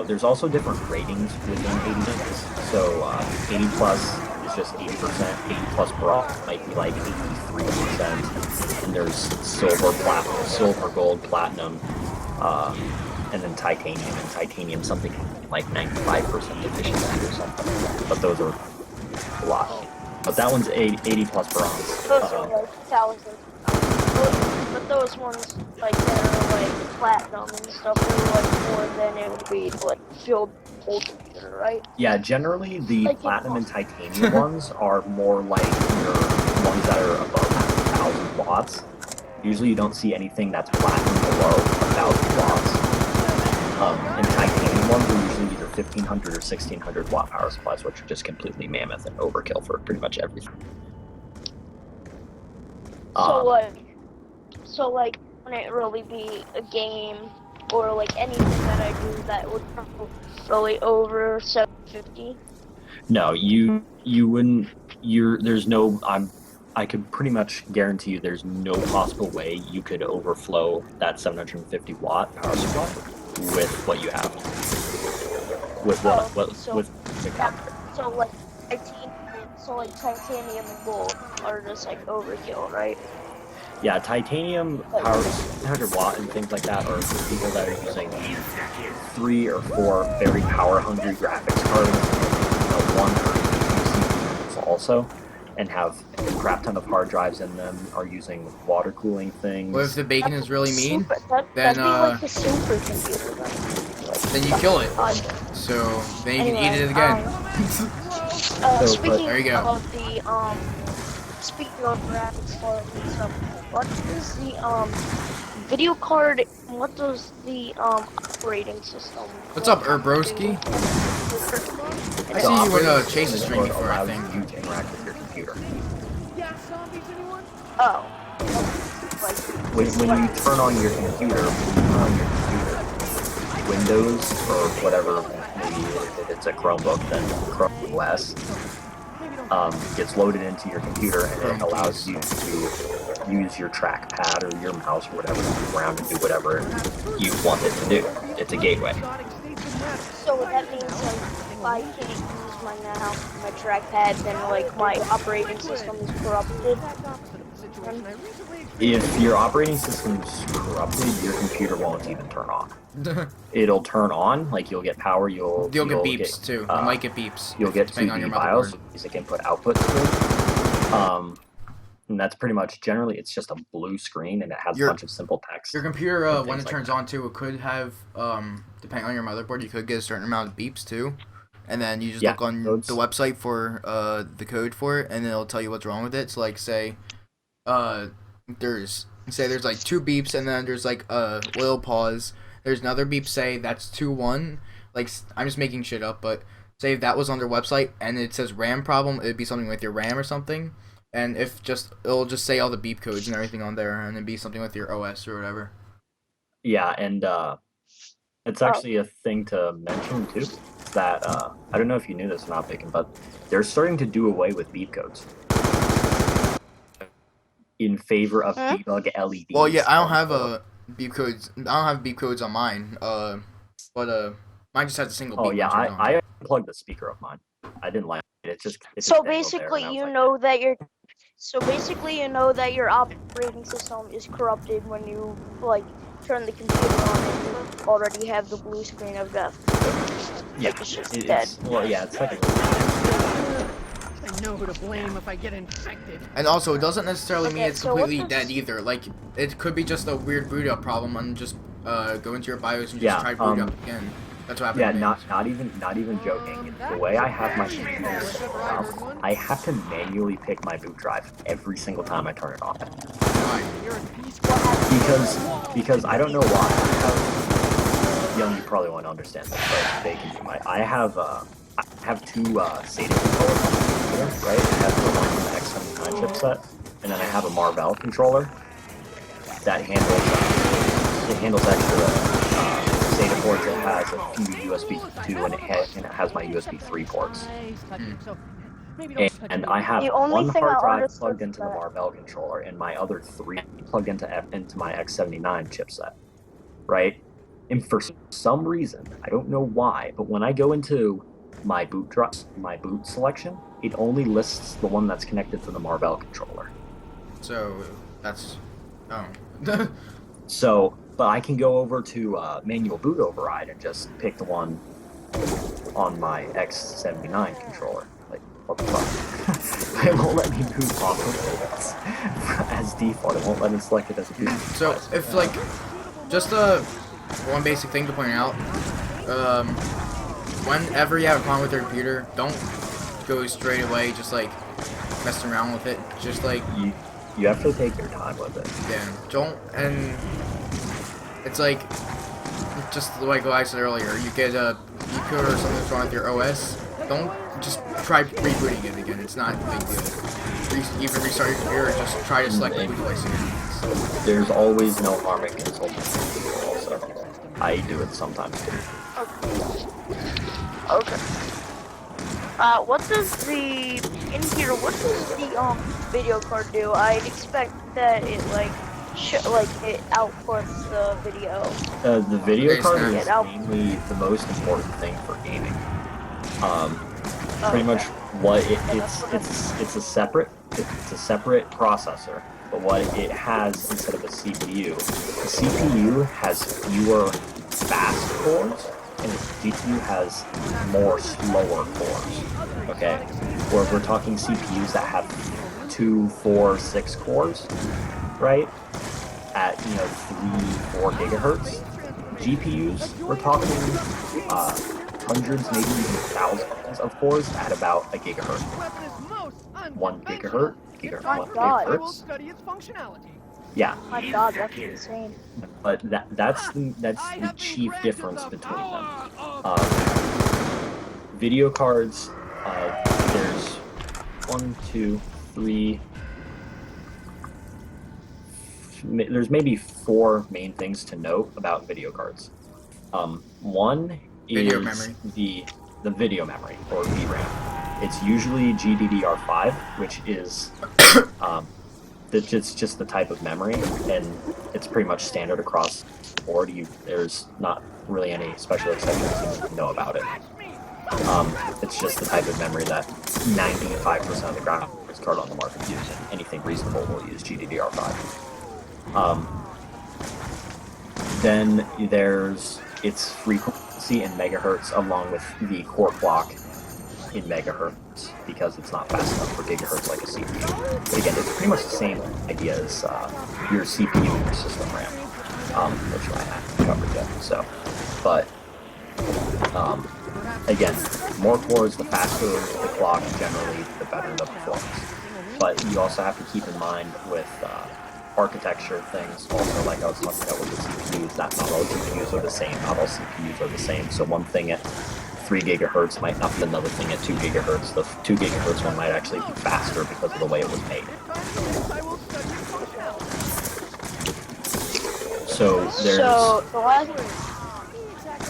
there's also different ratings within 80. So 80 plus is just 80%. 80 plus bronze might be like 83%. And there's silver, gold, platinum, and then titanium. And titanium something like 95% efficiency or something. But those are a lot. But that one's 80 plus bronze. Those are like thousands. But those ones like that are like platinum and stuff are like more than it would be like filled old computer, right? Yeah, generally the Like, platinum and titanium ones are more like your ones that are above 1,000 watts. Usually you don't see anything that's platinum below 1,000 watts. And titanium ones are usually either 1,500 or 1,600 watt power supplies, which are just completely mammoth and overkill for pretty much everything. So like, wouldn't it really be a game or like anything that I do that would probably over 750? No, you wouldn't. There's no. I could pretty much guarantee you there's no possible way you could overflow that 750 watt power supply with what you have. With the calculator. So like titanium and gold are just like overkill, right? Yeah, titanium power 100 watt and things like that are for people that are using 3 or 4 very power hungry graphics cards, one or two CPUs also, and have a crap ton of hard drives in them, are using water cooling things. What if the bacon is really mean? That'd be like the supercomputer then. Then you kill it. So then you can eat it again. Speaking there you go. of the speaking of graphics cards and stuff, what is the video card? What does the operating system? What's up, Urbroski? I see you in Chase's stream before, I think. You to interact with your computer. Yeah, zombies, anyone? Oh. When you turn on your computer, Windows or whatever, maybe if it's a Chromebook, then Chrome OS, gets loaded into your computer and it allows you to use your trackpad or your mouse or whatever to move around and do whatever you want it to do. It's a gateway. So that means like if I can't use my trackpad, then like my operating system is corrupted. If your operating system's corrupted, your computer won't even turn on. It'll turn on, like you'll get power, you'll get beeps too. You might get beeps. You'll get depending on your BIOS, motherboard. basic input-output screen. And that's pretty much, generally, it's just a blue screen and it has a bunch of simple text. Your computer, and when it things turns like on too, it could have, depending on your motherboard, you could get a certain amount of beeps too. And then you just look on the website for the code for it, and it'll tell you what's wrong with it. So like, say, there's like 2 beeps, and then there's like a little pause. There's another beep, say that's 2-1. Like, I'm just making shit up, but say if that was on their website and it says RAM problem, it'd be something with your RAM or something. And if it'll just say all the beep codes and everything on there, and it'd be something with your OS or whatever. Yeah, and it's actually a thing to mention too. That I don't know if you knew this or not, Bacon, but they're starting to do away with beep codes in favor of debug LEDs. Well, yeah, I don't have beep codes. I don't have beep codes on mine. But mine just has a single beep. Oh yeah, I unplugged the speaker of mine. I didn't like it. It's So basically, you know that your operating system is corrupted when you like turn the computer on and you already have the blue screen of death. Yeah, like it's just dead. Well, yeah, it's like I know who to blame if I get infected. And also, it doesn't necessarily mean Okay, it's so completely what dead either. Like, it could be just a weird boot up problem, and just go into your BIOS and just try boot up again. That's what happened. Yeah, to me. not even joking. The way I have my computer set up, I have to manually pick my boot drive every single time I turn it on. Because I don't know why. Young, you probably won't understand this, but Bacon, you might. I have 2 SATA controllers on my computer, right? I have the one from the X79 chipset, and then I have a Marvell controller that handles extra SATA ports. It has a few USB 2 and it has my USB 3 ports. And I have one hard drive plugged into the Marvell controller and my other 3 plugged into my X79 chipset, right? And for some reason, I don't know why, but when I go into my boot selection, it only lists the one that's connected to the Marvell controller. So that's So, but I can go over to manual boot override and just pick the one on my X79 controller. Like, what the fuck? It won't let me boot off of it as default. It won't let me select it as a boot. So if like just one basic thing to point out. Whenever you have a problem with your computer, don't go straight away just like messing around with it. Just like You have to take your time with it. yeah, don't, and it's like just like what I said earlier. You get a code or something that's wrong with your OS. Don't just try rebooting it again. It's not a big deal. Even restart your computer. Just try to select the boot device again. There's always no harm in consulting. Also, I do it sometimes too. Okay. What does the video card do? I'd expect that it it outputs the video. The video Okay, card so- is mainly the most important thing for gaming. Pretty much what it's a separate processor, but what it has instead of a CPU, the CPU has fewer fast cores and the GPU has more slower cores. Okay, where we're talking CPUs that have 2, 4, 6 cores, right? At 3-4 gigahertz. GPUs, we're talking hundreds, maybe even thousands of cores at about a gigahertz. 1 gigahertz, My one God. I will gigahertz. study its functionality. Yeah, My God, that's insane. but that's the chief difference between them. Video cards, there's 1, 2, 3. There's maybe 4 main things to note about video cards. One Video is memory. the video memory, or VRAM. It's usually GDDR5, which is it's just the type of memory, and it's pretty much standard across the board. There's not really any special exceptions you need to know about it. It's just the type of memory that 95% of the graphics card on the market use, and anything reasonable will use GDDR5. Then there's its frequency in megahertz along with the core clock in megahertz, because it's not fast enough for gigahertz like a CPU. But again, it's pretty much the same idea as your CPU and your system RAM, which I haven't covered yet. So, but again, more cores, the faster the clock, generally, the better the performance. But you also have to keep in mind with architecture things, also like I was talking about with the CPUs, that not all GPUs are the same, not all CPUs are the same. So one thing at 3 gigahertz might not be another thing at 2 gigahertz. The 2 gigahertz one might actually be faster because of the way it was made. So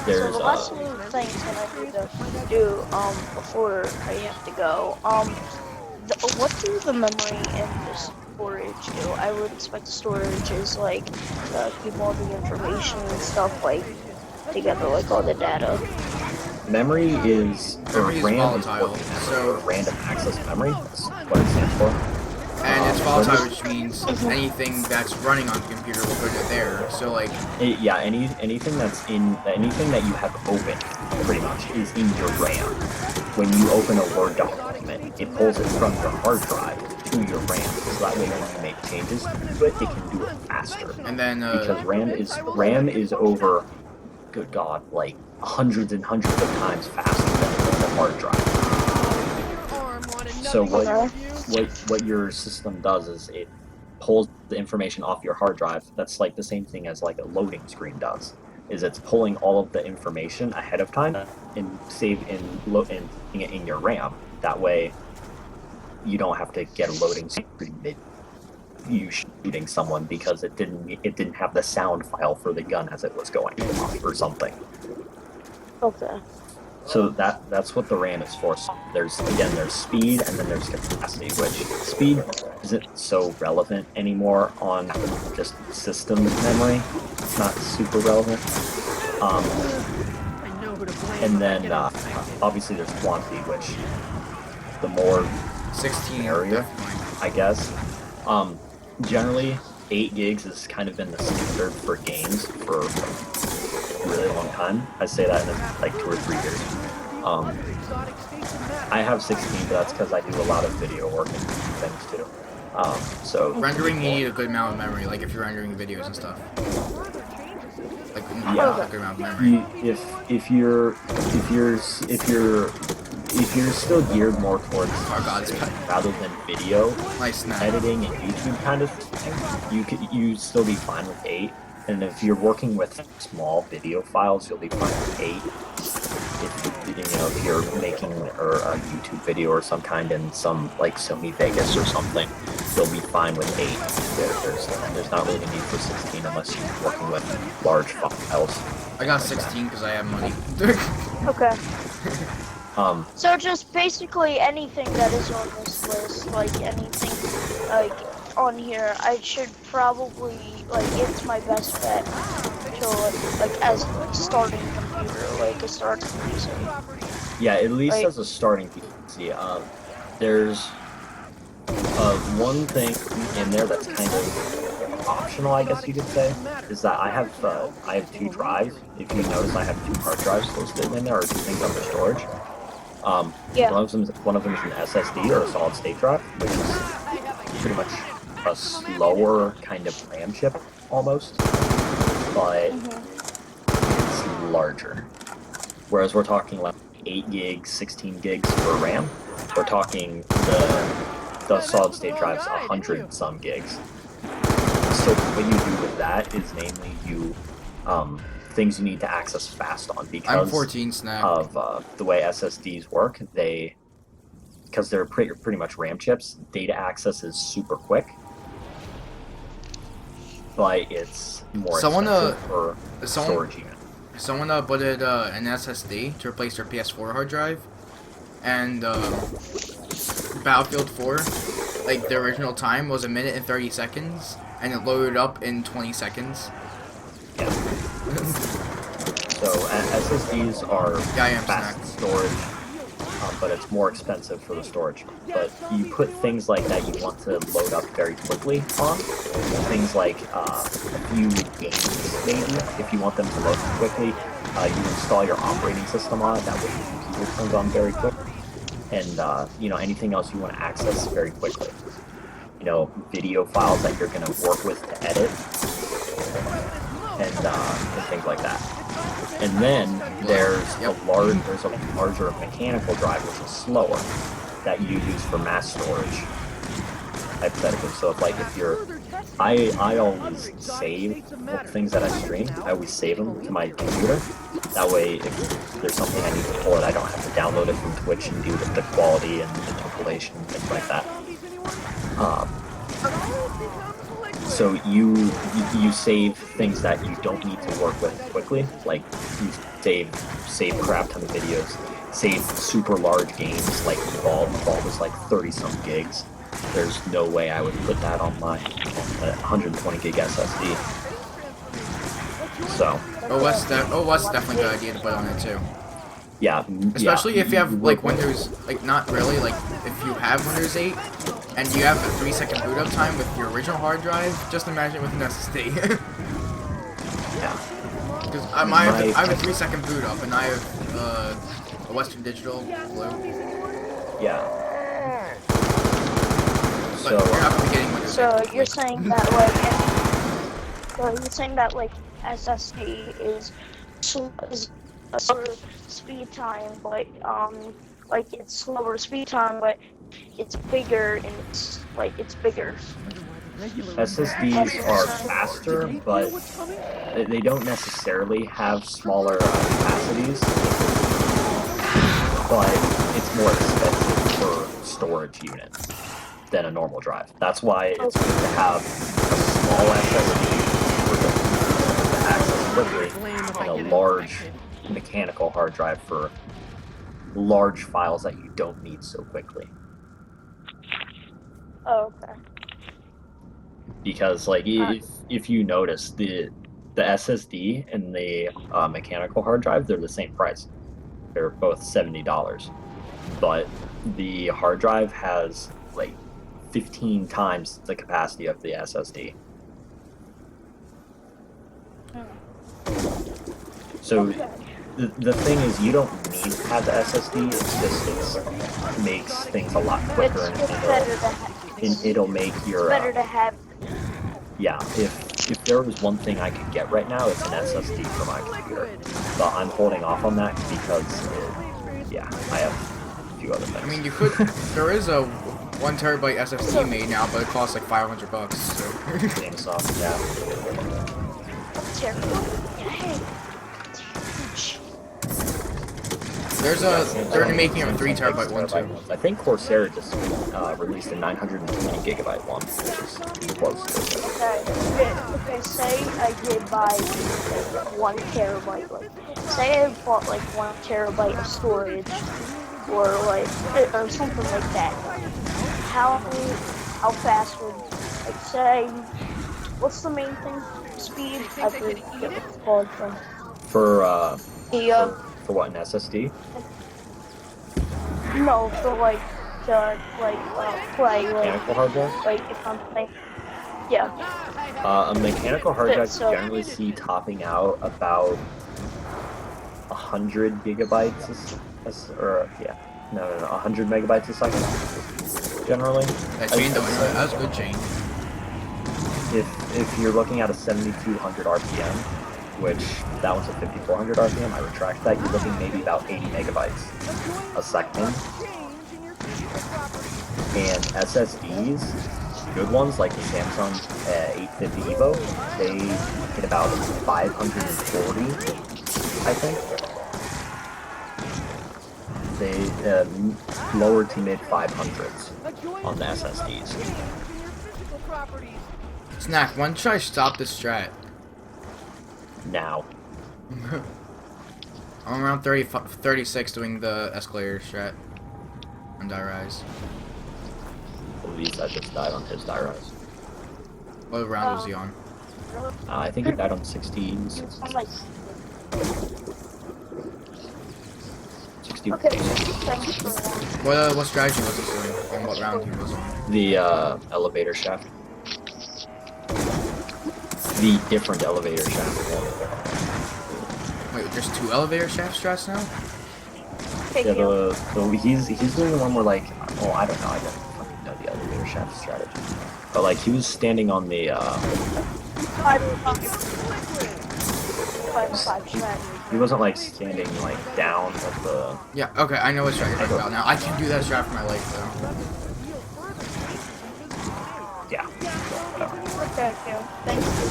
there's the last two things that I need to do before I have to go. What do the memory and the storage do? I would expect the storage is like keep all the information and stuff like together, like all the data. memory is Memory is RAM is volatile, working memory, so- or random access memory. That's what it stands for. And it's volatile, which means anything that's running on the computer will put it there. So like, Anything that you have open, pretty much, is in your RAM. When you open a Word document, it pulls it from your hard drive to your RAM, so that way when you make changes to it, it can do it faster. and then Because RAM is over, good God, like hundreds and hundreds of times faster than the hard drive. So what your system does is it pulls the information off your hard drive. That's like the same thing as like a loading screen does. Is it's pulling all of the information ahead of time and putting it in your RAM. That way, you don't have to get a loading screen mid you shooting someone because it didn't have the sound file for the gun as it was going off or something. Okay. So that's what the RAM is for. So there's speed and then there's capacity, which speed isn't so relevant anymore on just system memory. It's not super relevant. And then obviously there's quantity, which the more 16 area, definitely. I guess. Generally 8 gigs has kind of been the standard for games for a really long time. I say that in like 2 or 3 years. I have 16, but that's because I do a lot of video work and things too. So Rendering, you need a good amount of memory, like if you're rendering videos and stuff. like Yeah. a good amount of memory. If you're still geared more towards Oh God, it's rather than video nice snap. editing and YouTube kind of thing, you still be fine with 8. And if you're working with small video files, you'll be fine with 8. If you're making a YouTube video or some kind in some like Sony Vegas or something, you'll be fine with 8. There's not really a need for 16 unless you're working with large files. I got 16 because I have money. Okay. Um, So just basically anything that is on this list, like anything like on here, I should probably like it's my best bet to like as a starting computer, like a starting PC. Yeah, at least Like- as a starting PC. There's one thing in there that's kind of optional, I guess you could say, is that I have 2 drives. If you notice, I have 2 hard drives listed in there, or 2 things under storage. Yeah. One of them is an SSD or a solid state drive, which is pretty much a slower kind of RAM chip almost, but it's larger. Whereas we're talking like 8 gigs, 16 gigs for RAM. We're talking the solid state drive's 100 some gigs. So what you do with that is namely you things you need to access fast on, I'm because 14 snap. of the way SSDs work. Because they're pretty much RAM chips, data access is super quick, but it's more Someone, expensive for someone- storage unit. Someone butted an SSD to replace their PS4 hard drive, and Battlefield 4, like the original time was 1 minute and 30 seconds, and it loaded up in 20 seconds. Yeah. So SSDs are Yeah, I am fast snacked. storage, but it's more expensive for the storage. But you put things like that you want to load up very quickly on, things like a few games maybe, if you want them to load quickly, you install your operating system on it, that way your computer turns on very quick, and anything else you want to access very quickly. Video files that you're going to work with to edit, and things like that. And then there's a larger mechanical drive, which is slower, that you use for mass storage, hypothetically. So if you're, I always save things that I stream. I always save them to my computer. That way, if there's something I need to pull it, I don't have to download it from Twitch and do the quality and the interpolation and things like that. So you save things that you don't need to work with quickly, like you save crap ton of videos, save super large games like Evolve. Evolve is like 30 some gigs. There's no way I would put that on my 120 gig SSD. So OS definitely a good idea to put on it too. yeah, Especially if you have like work with- Windows, like not really, like if you have Windows 8 and you have a 3-second boot up time with your original hard drive, just imagine it with an SSD. Yeah. Because I have a 3-second boot up and I have a Western Digital Blue. Yeah. But So you're not gonna be getting Windows 8. So you're saying that like SSD is a slower speed time, but like it's slower speed time, but it's bigger and it's bigger. SSDs are faster, but they don't necessarily have smaller capacities. But it's more expensive for storage units than a normal drive. That's why it's good to have a small SSD for the to access quickly, and a large mechanical hard drive for large files that you don't need so quickly. Oh, okay. Because if you notice, the SSD and the mechanical hard drive, they're the same price. They're both $70, but the hard drive has like 15 times the capacity of the SSD. So the thing is, you don't need to have the SSD. It's just it makes things a lot quicker, It's better to have. and it'll make your Better to have. yeah. If if there was one thing I could get right now, it's an SSD for my computer. But I'm holding off on that because, yeah, I have a few other things. I mean, you could. There is a 1 terabyte SSD made now, but it costs like $500. So. GameStop, yeah. Hey. They're making a 3 terabyte one too. I think Corsair just released a 920 gigabyte one, which is close to it. Okay, say I did buy like 1 terabyte, like, say I bought like 1 terabyte of storage, or like, or something like that. How fast would, like, say, what's the main thing? Speed? I forget what it's called from. For The, what, an SSD? no, for like, to, like, play, like, Mechanical hard drive? like, if I'm playing, yeah. A mechanical hard drive So- you generally see topping out about 100 gigabytes, or yeah, no, 100 megabytes a second, generally. That chain though, that was a good chain. If you're looking at a 7200 RPM, which that one's a 5400 RPM, I retract that, you're looking maybe about 80 megabytes a second. And SSDs, good ones like the Samsung 850 EVO, they hit about 540, I think. They lower to mid 500s on the SSDs. Snack, when should I stop this strat? Now, I'm around 36 doing the escalator strat on Die Rise. at least I just died on his Die Rise. What round was he on? I think he died on 16, I'm like, 60. okay, thanks for that. What strategy was he doing? And what round he was on? The elevator shaft. The different elevator shaft. Wait, there's 2 elevator shaft strats now? Hey, Yeah, you. he's doing the one where like, oh, I don't know, I don't fucking know the elevator shaft strategy. But like he was standing on the he wasn't like standing like down at the. Yeah, okay, I know what strat you're talking about now. I can't do that strat for my life though. Yeah. Whatever. Okay, thanks for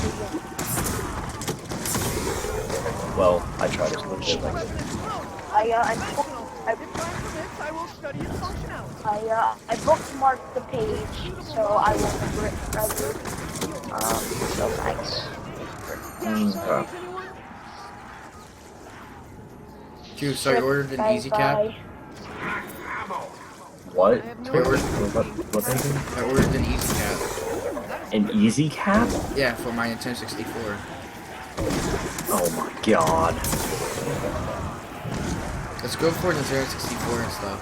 the Well, I tried as much as I could. I bookmarked the page, so I will remember it forever. So thanks. Okay. Dude, so you ordered an easy cap? What? What thing? I ordered an easy cap. An easy cap? Yeah, for my Nintendo 64. Oh my god. Let's go for Nintendo 64 and stuff.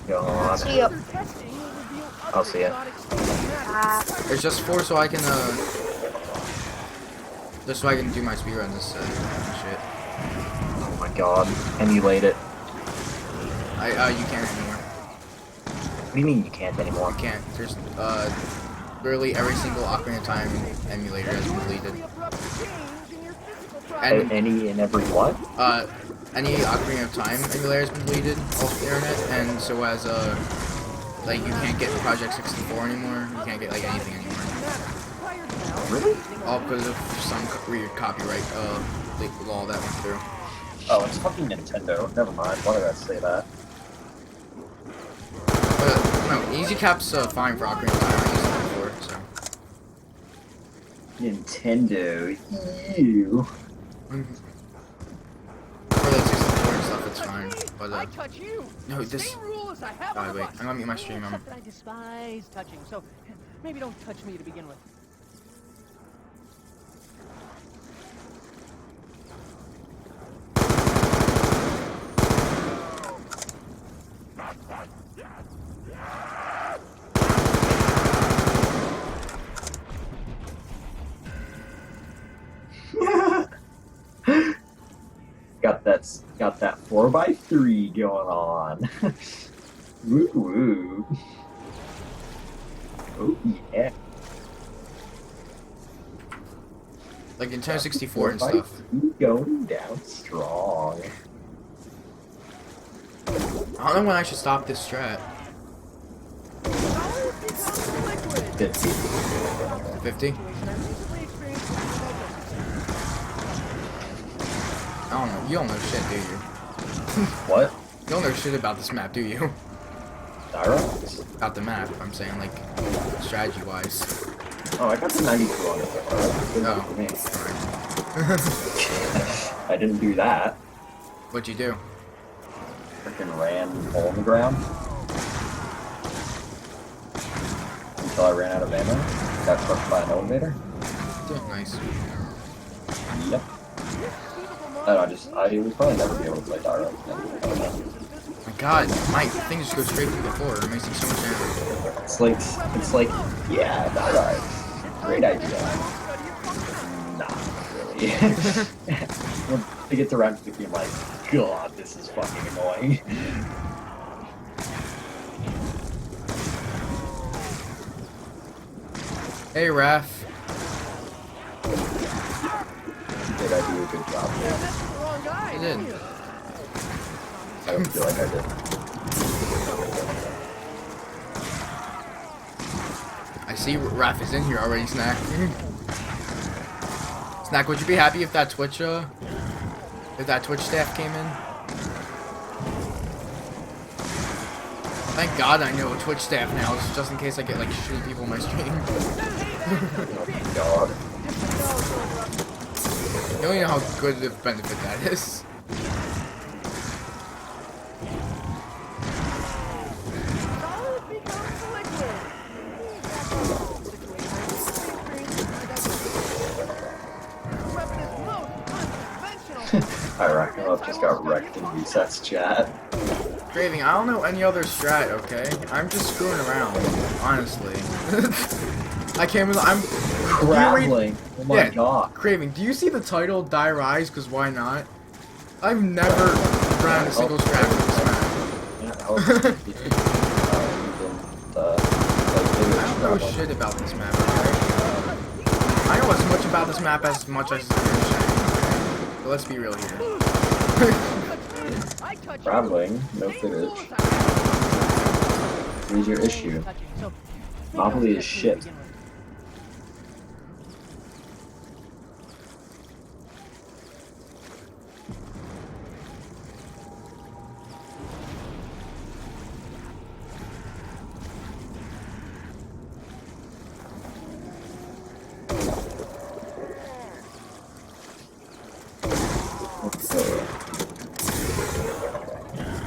God. See ya. I'll see ya. There's just 4 so I can just so I can do my speedrun this shit. Oh my god. Emulate it. You can't anymore. What do you mean you can't anymore? You can't. There's literally every single Ocarina of Time emulator has been deleted. And Any and every what? any Ocarina of Time emulator has been deleted off the internet, and so as like you can't get Project 64 anymore. You can't get like anything anymore. Really? All because of some weird copyright law that went through. Oh, it's fucking Nintendo. Never mind. Why did I say that? No, Easy Cap's fine for Ocarina of Time. I used it before, so. Nintendo. You. For the 64 and stuff, it's fine. But I touch you. no, this. Same rule as I have on Oh the wait, bus. I'm gonna mute my stream. Except that I despise touching, so maybe don't touch me to begin with. Got that 4x3 going on. Woo woo. Oh yeah. like Nintendo 64 and Fight stuff. Going down strong. I don't know when I should stop this strat. Solid becomes liquid. 50. 50? Situation I recently experienced with I don't know. You don't know shit, do you? What? You don't know shit about this map, do you? Dyra? About the map, I'm saying, like, strategy-wise. Oh, I got the 92 on it. Oh. For me. Alright. I didn't do that. What'd you do? Freaking ran hole in the ground. Until I ran out of ammo. Got crushed by an elevator. Nice. Yep. And I would probably never be able to play Dyra. My god, my thing just goes straight through the floor. It makes me so much damage. It's like, yeah, Dyra. Great idea. Not really. When it gets around to the game, like, God, this is fucking annoying. Hey, Raph. Did I do a good job? I did. I don't feel like I did. I see Raph is in here already, Snack. Snack, would you be happy if that Twitch staff came in? Thank God I know a Twitch staff now, just in case I get like shitty people in my stream. Oh God. You don't even know how good of a benefit that is. Solid becomes liquid. Situation I recently experienced with my weapon is most unconventional. Alright, Ragnarok just got wrecked in resets chat. Craving, I don't know any other strat, okay? I'm just screwing around, honestly. I can't really, Grappling. Oh my Yeah. God. Craving, do you see the title, Die Rise? Because why not? I've never run a single strat with this map. Yeah, I I don't know shit about this map, okay? I know as much about this map as much as it's but let's be real here. Traveling, no footage. Here's your issue. Monopoly is shit.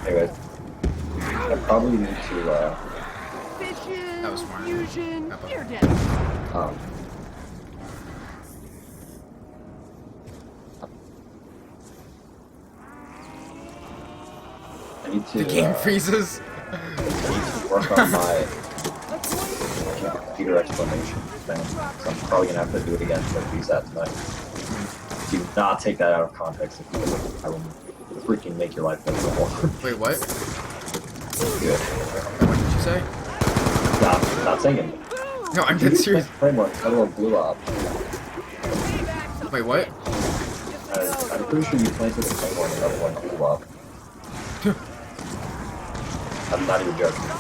Anyways, I probably need to, That was smart. Fusion, That was- you're dead. I need to, The game freezes. I need to work on my computer explanation thing. So I'm probably gonna have to do it again to reset tonight. Do not take that out of context. If you do, I will freaking make your life miserable. Wait, what? Good. What did you say? Not saying it. No, I'm dead serious. Framework suddenly blew up. Wait, what? I'm pretty sure you planted the framework and another one blew up. I'm not even joking.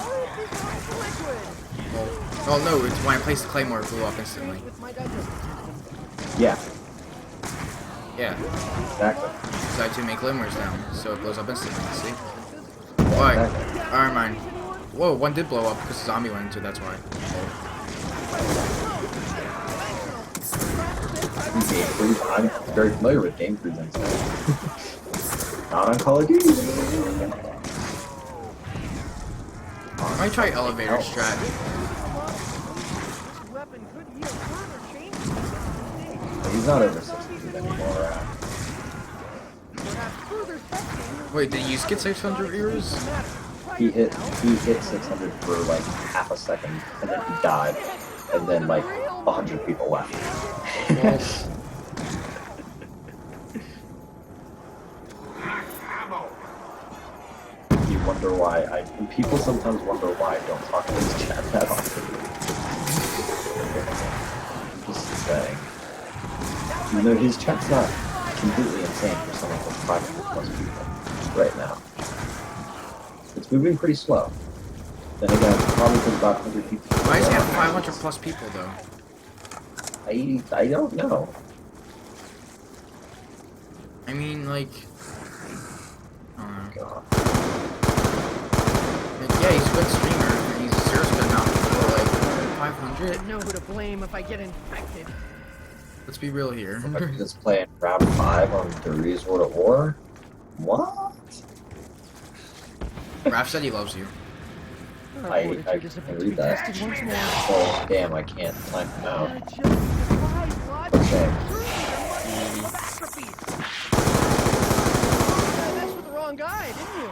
Oh no, it's when I placed the claymore, it blew up instantly. Yeah, Yeah, exactly. decided to make glimmers now, so it blows up instantly, see? Yeah, Alright, exactly. alright, mine. Whoa, one did blow up because the zombie went into it, that's why. Game Freeze, I'm very familiar with Game Freeze. Not on Call of Duty. I might try elevator strat. Weapon could heal further changes. He's not over 62 anymore. Perhaps further testing Wait, did you just get 600 viewers? He hit 600 for like half a second, and then he died, and then like 100 people left. You wonder why people sometimes wonder why I don't talk to this chat that often. I'm just saying. Even though his chat's not completely insane for someone with 500 plus people right now. It's moving pretty slow. Then again, probably because about 100 people. Why does he have 500 plus people though? I don't know. I mean, like, God. yeah, he's a good streamer. And he's seriously good now. But like, I 500. know who to blame if I get infected. Let's be real here. Just playing round 5 on Dority's World at War? What? Raph said he loves you. Our I fortitude is about to read be that. tested once more. Oh, damn, I can't time him out. Just surprise, Lodge. Okay. Truly a masterpiece. You messed with the wrong guy, didn't you?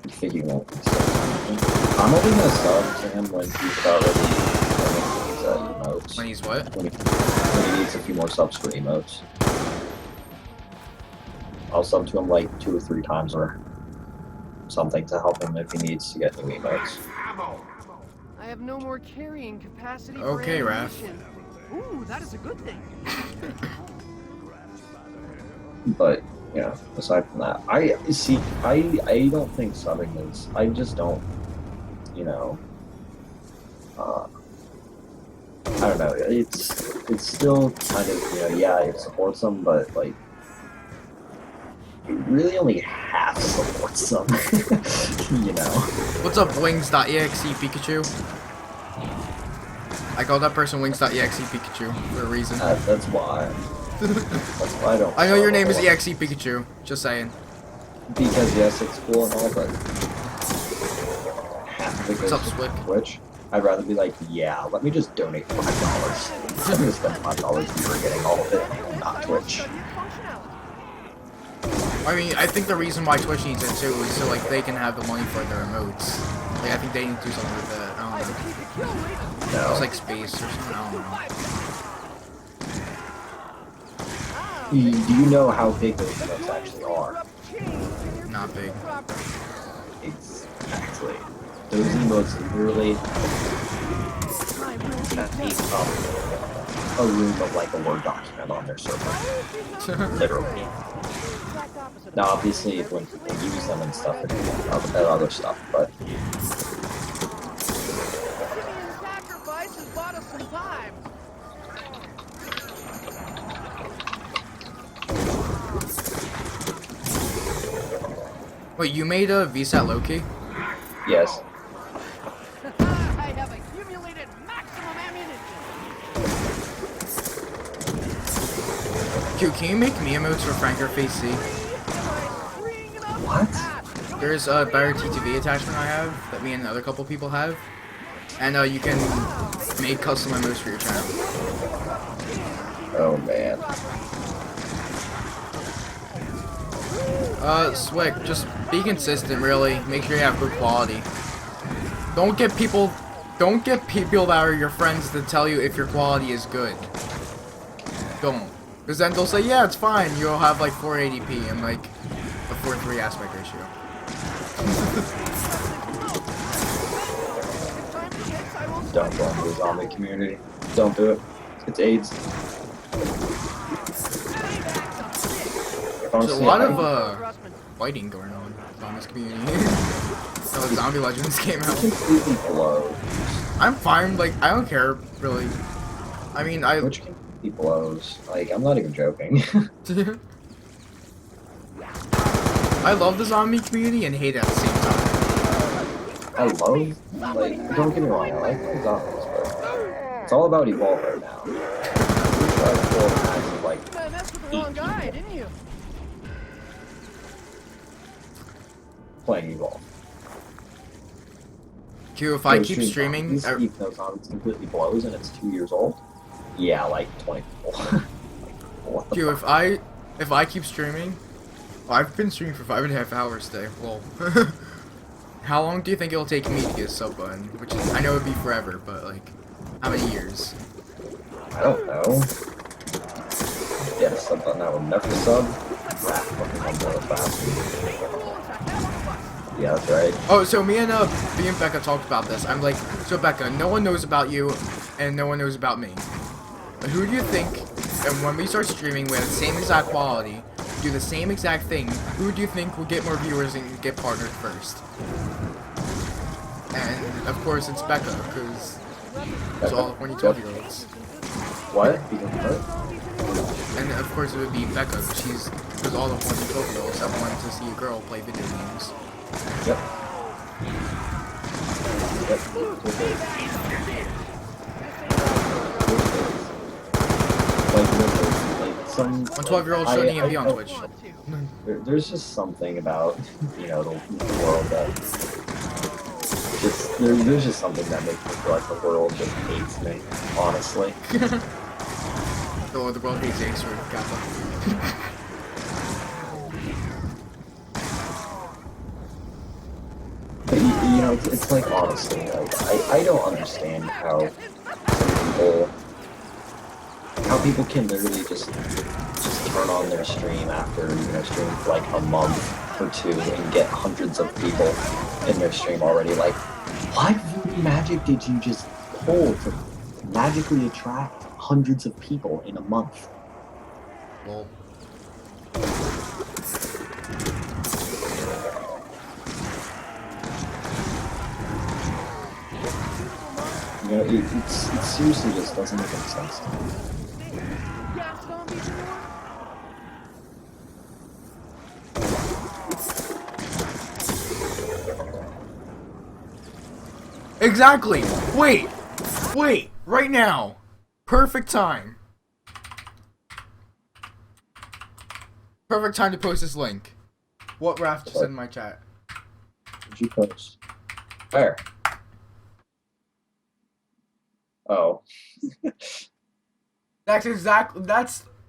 I think he won't be subbing. I'm only gonna sub to him when he's about ready to use emotes. When he's what? When he needs a few more subs for emotes. I'll sub to him like 2 or 3 times or something to help him if he needs to get new emotes. I have no more carrying capacity. Okay, for Raph. ammunition. Ooh, that is a good thing. But yeah, aside from that, I don't think subbing is. I just don't. You know. I don't know. It's still kind of, you know, yeah, it supports them, but like it really only half supports them. You know. What's up, Wings.exe Pikachu? I called that person Wings.exe Pikachu for a reason. That's why. That's why I don't. I know your name is sub. EXE Pikachu. Just saying. Because yes, it's cool and all, but half of it goes What's up, to Swick? Twitch. I'd rather be like, yeah, let me just donate $5. I'm gonna spend $5 for getting all of it, not Twitch. I mean, I think the reason why Twitch needs it too is so like they can have the money for their emotes. Like I think they need to do something with that. I don't know. No. It's like space or something. I don't know. Do you know how big those emotes actually are? Not big. Exactly. Those emotes literally eat up a room of like a Word document on their server. Literally. Now, obviously, when people use them and stuff, it's other stuff, but Sacrifice has bought us some time. Wait, you made a VSAT Loki? yes. I have accumulated maximum ammunition. Q, can you make me emotes for Franker Face C? What? There's a better TTV attachment I have that me and another couple people have. And you can make custom emotes for your channel. Oh man. Swick, just be consistent, really. Make sure you have good quality. Don't get people that are your friends to tell you if your quality is good. Don't. Because then they'll say, yeah, it's fine. You'll have like 480p and like a 4:3 aspect ratio. Don't go into the zombie community. Don't do it. It's AIDS. There's a lot of fighting going on this community. So Zombie Legends came out. Completely blows. I'm fine, like I don't care really. I mean Which completely blows. Like, I'm not even joking. I love the zombie community and hate it at the same time. I love, like, don't get me wrong, I like my zombies, but it's all about Evolve right now. Like, You messed with the wrong guy, didn't you? playing Evolve. Q, if I keep streaming, Even though zombies completely blows and it's 2 years old, yeah, like 20 people. What the Q, fuck? if I keep streaming, well, I've been streaming for 5.5 hours today. Well, how long do you think it'll take me to get a sub button? Which is, I know it'd be forever, but like, how many years? I don't know. Yeah, a sub button I will never sub. Rap fucking comes out fast. Yeah, that's right. Oh, so me and Becca talked about this. I'm like, so Becca, no one knows about you. and no one knows about me. But who do you think, and when we start streaming with the same exact quality, do the same exact thing, who do you think will get more viewers and get partnered first? And of course it's Becca, because it's all 12-year-olds. What? Because what? And of course it would be Becca, because all the 12-year-olds that wanted to see a girl play video games. Yep. Yep. Like, literally, like some. When 12-year-olds shouldn't even be on Twitch. There's just something about, you know, the world that just there's just something that makes me feel like the world just hates me, honestly. The world hates Acer, Kappa. But you know, it's like honestly, like I don't understand how people can literally just turn on their stream after, you know, streaming for like a month or two and get hundreds of people in their stream already. Like, what voodoo magic did you just pull to magically attract hundreds of people in a month? Well, you know, it seriously just doesn't make any sense to me. exactly! Wait! Right now! Perfect time! Perfect time to post this link. What Raph just said in my chat. Did you post? Where? Oh. That's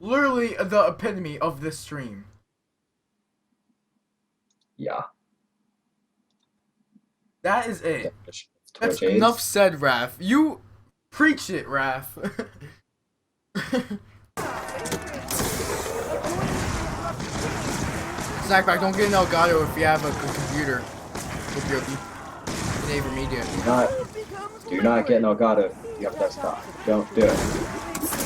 literally the epitome of this stream. Yeah. That is it. That's Twitch enough AIDS. said, Raph. You preach it, Raph. Snackback, don't get an Elgato if you have a good computer. Naver Media. Do not get an Elgato if you have a desktop. Don't do it.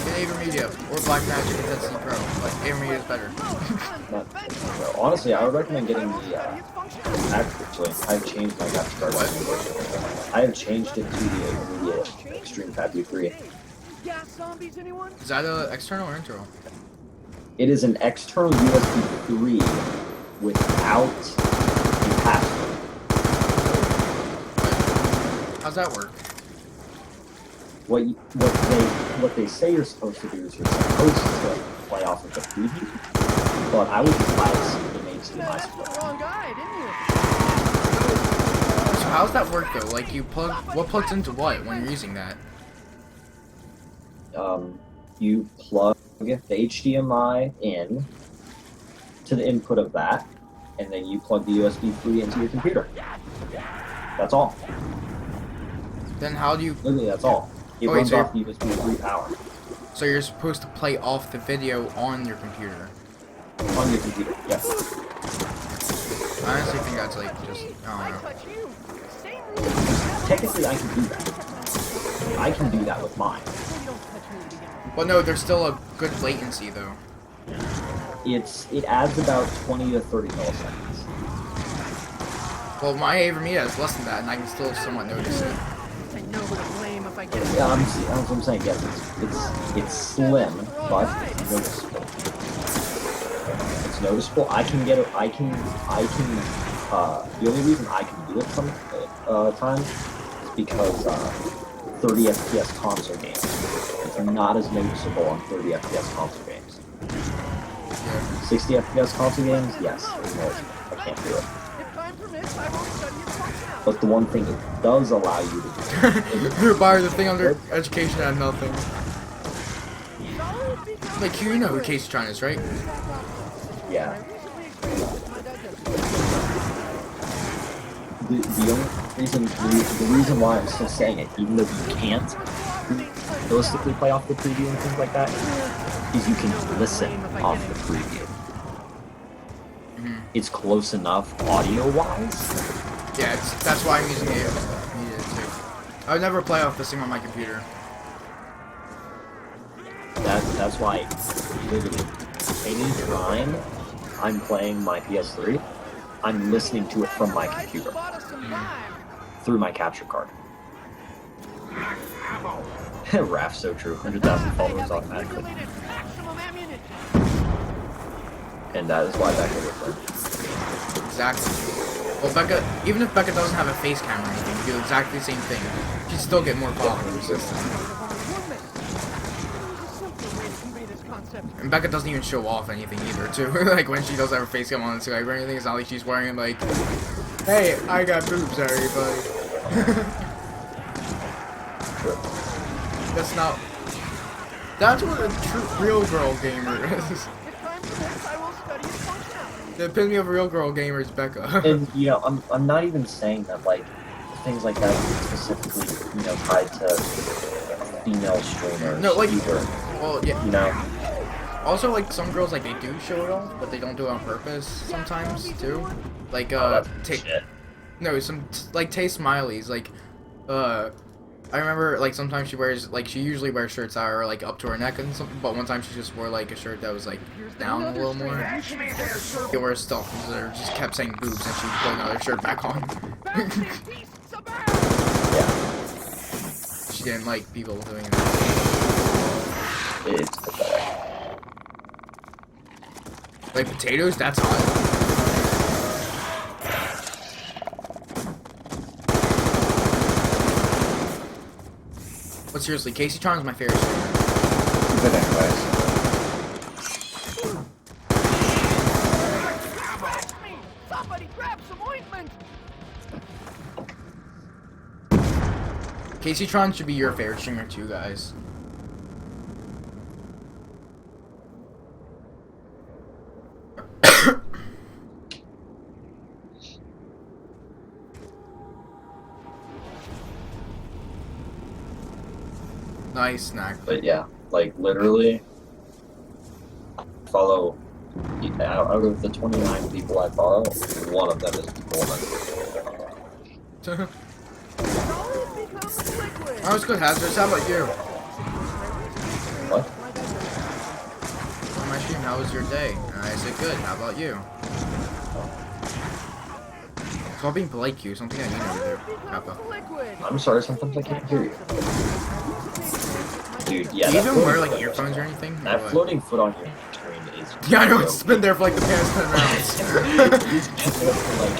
Get Naver Media or Blackmagic and ZC Pro. But Naver Media is better. Honestly, I would recommend getting the. Actually, I've changed my graphics card. I have changed it to the NVIDIA Extreme Fab U3. Is that an external or internal? It is an external USB 3 without a password. How's that work? What they say you're supposed to do is you're supposed to play off of the preview, but I would just buy an HDMI split. So how's that work though? Like what plugs into what when you're using that? You plug the HDMI in to the input of that, and then you plug the USB 3 into your computer. That's all. Then how do you... Literally, that's all. It Oh, wait, runs so off USB 3 power. So you're supposed to play off the video on your computer? On your computer, yes. I honestly think that's like just... I don't know. Technically, I can do that. I can do that with mine. Well, no, there's still a good latency though. It adds about 20 to 30 milliseconds. Well, my Avermedia is less than that, and I can still somewhat notice it. I know who to blame if I get it. Yeah, that's what I'm saying. Yes, it's slim, but it's noticeable. It's noticeable. I can get it. I can. The only reason I can do it sometimes is because 30 FPS console games. It's not as noticeable on 30 FPS console games. 60 FPS console games, yes, it's noticeable. I can't do it. But the one thing it does allow you to do You're buying the thing under education and nothing. Like, you know who Case China is, right? yeah. The only reason, the reason why I'm still saying it, even though you can't realistically play off the preview and things like that, is you can listen off the preview. It's close enough audio-wise. Yeah, that's why I'm using Avermedia too. I would never play off this thing on my computer. That's why literally anytime I'm playing my PS3, I'm listening to it from my computer through my capture card. Raph's so true. 100,000 followers automatically. And that is why Becca would win. Exactly. Well, Becca, even if Becca doesn't have a face cam or anything, do exactly the same thing. She'd still get more followers. And Becca doesn't even show off anything either, too. Like, when she does have her face cam on Skype or anything, it's not like she's wearing, like, hey, I got boobs, everybody. That's not... That's what a true real girl gamer is. The epitome of a real girl gamer is Becca. And, you know, I'm not even saying that, like, things like that specifically, you know, tied to female streamers. No, like, either. well, yeah. You know? Also, like, some girls, like, they do show it off, but they don't do it on purpose sometimes, too. Like, Shit. no, like, Tay Smiley's, like, I remember, like, sometimes she wears, like, she usually wears shirts that are, like, up to her neck and something, but one time she just wore, like, a shirt that was, like, down a little more. She wore stuff that just kept saying boobs, and she put another shirt back on. Yeah. She didn't like people doing that. It's pathetic. Like, potatoes? That's hot. But seriously, Casey Tron is my favorite streamer. But anyways. Somebody grab some ointment! Casey Tron should be your favorite streamer too, guys. Nice snack. But yeah, like literally, follow. Out of the 29 people I follow, one of them is a woman. I was good, Hazards. How about you? What? On my stream, how was your day? And I said good. How about you? Stop being polite, Q. Something I need over there, Kappa. I'm sorry, sometimes I can't hear you. Dude, yeah. Do you that even wear floating like foot- earphones or anything? That Or what? floating foot on your screen is. Yeah, I know. It's been there for like the past 10 rounds. He's been there for like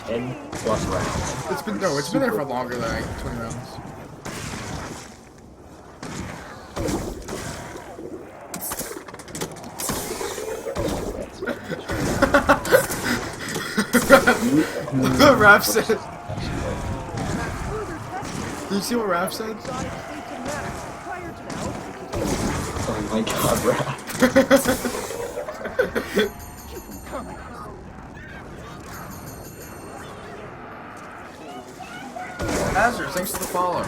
10 plus rounds. It's been there for longer than like 20 rounds. Raph said. Did you see what Raph said? Oh my god, Raph. Hazard, thanks for the follow.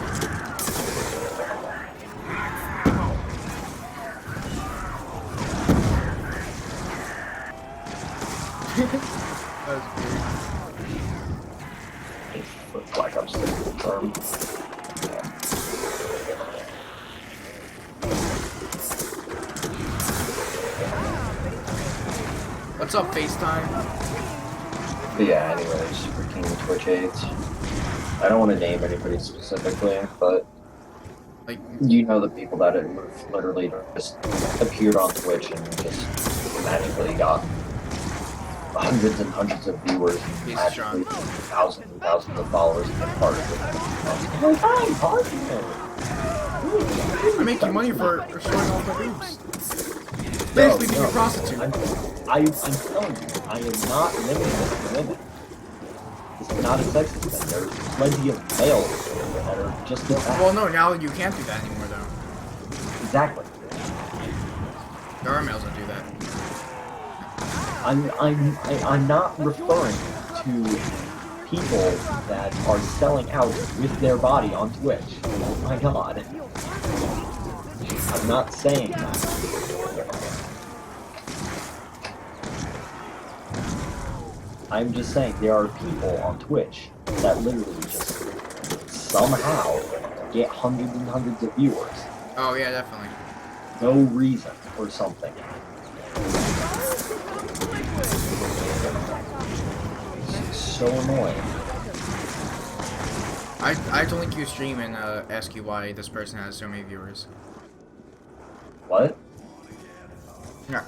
That's weird. Black Ops 6 term. What's up, FaceTime? But yeah, anyways, freaking Twitch AIDS. I don't want to name anybody specifically, but Like, you know the people that have literally just appeared on Twitch and just magically got hundreds and hundreds of viewers and He's magically strong. thousands and thousands of followers and been part of it. Oh my god, partner! I make you money for showing off my boobs. Basically being a prostitute. I'm telling you, I am not limiting this to women. This is not a sexist thing. There's plenty of males that are just as bad. Well, no, now you can't do that anymore, though. Exactly. There are males that do that. I'm not referring to people that are selling out with their body on Twitch. Oh my god. I'm not saying that. I'm just saying there are people on Twitch that literally just somehow get hundreds and hundreds of viewers. Oh, yeah, definitely. no reason or something. It's so annoying. I have to link you a stream and ask you why this person has so many viewers. What? Yeah.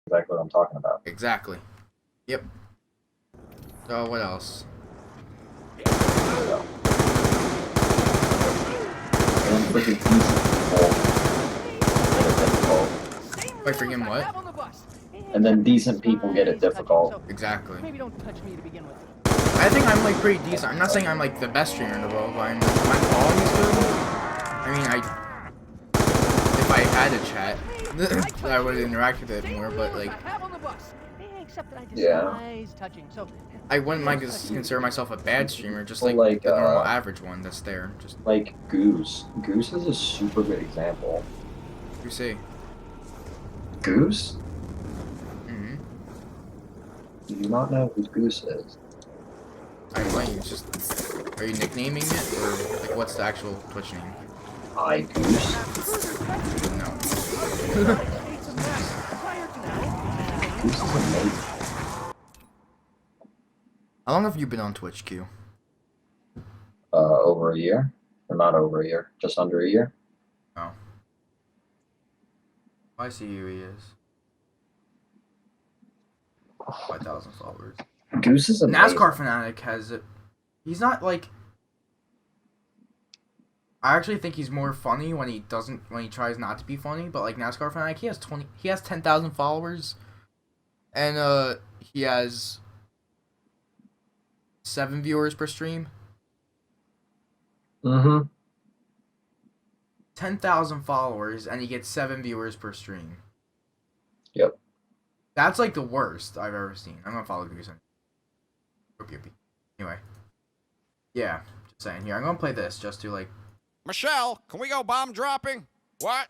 Exactly what I'm talking about. Exactly. Yep. So what else? And freaking Wait for him, what? and then decent people get it difficult. Exactly. Maybe don't touch me to begin with. I think I'm like pretty decent. I'm not saying I'm like the best streamer in the world, but my quality is good. I mean, if I had a chat, I would interact with it more. But like, Yeah. I wouldn't mind consider myself a bad streamer, just Well, like the like, normal average one that's there. Just Like Goose. Goose is a super good example. you see. Goose? Mm-hmm. Do you not know who Goose is? I explain. It's just, are you nicknaming it or like what's the actual Twitch name? I Goose? No. Goose is amazing. How long have you been on Twitch, Q? Over a year. Or not over a year. Just under a year. Oh. I see who he is. 5,000 followers. Goose is amazing. NASCAR Fanatic has it. He's not like. I actually think he's more funny when he tries not to be funny. But like NASCAR Fanatic, he has 10,000 followers, and he has 7 viewers per stream. Mm-hmm. 10,000 followers, and he gets 7 viewers per stream. Yep. That's like the worst I've ever seen. I'm gonna follow Goose. Anyway. Yeah, just saying here. I'm gonna play this just to like. Michelle, can we go bomb dropping? What?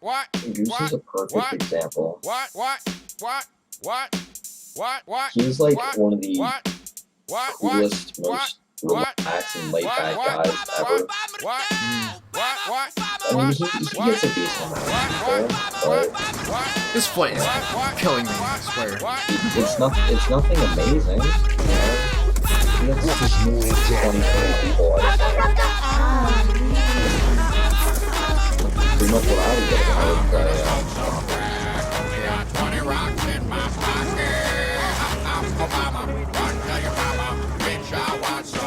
Goose is a perfect example. What? He's like What? one of the What? coolest, most relaxed and laid back guys ever. I mean, he gets a decent amount of people, but This foot is killing me, I swear. it's nothing amazing, you know? He gets 20 people, I think. Pretty much what I would get if I would play,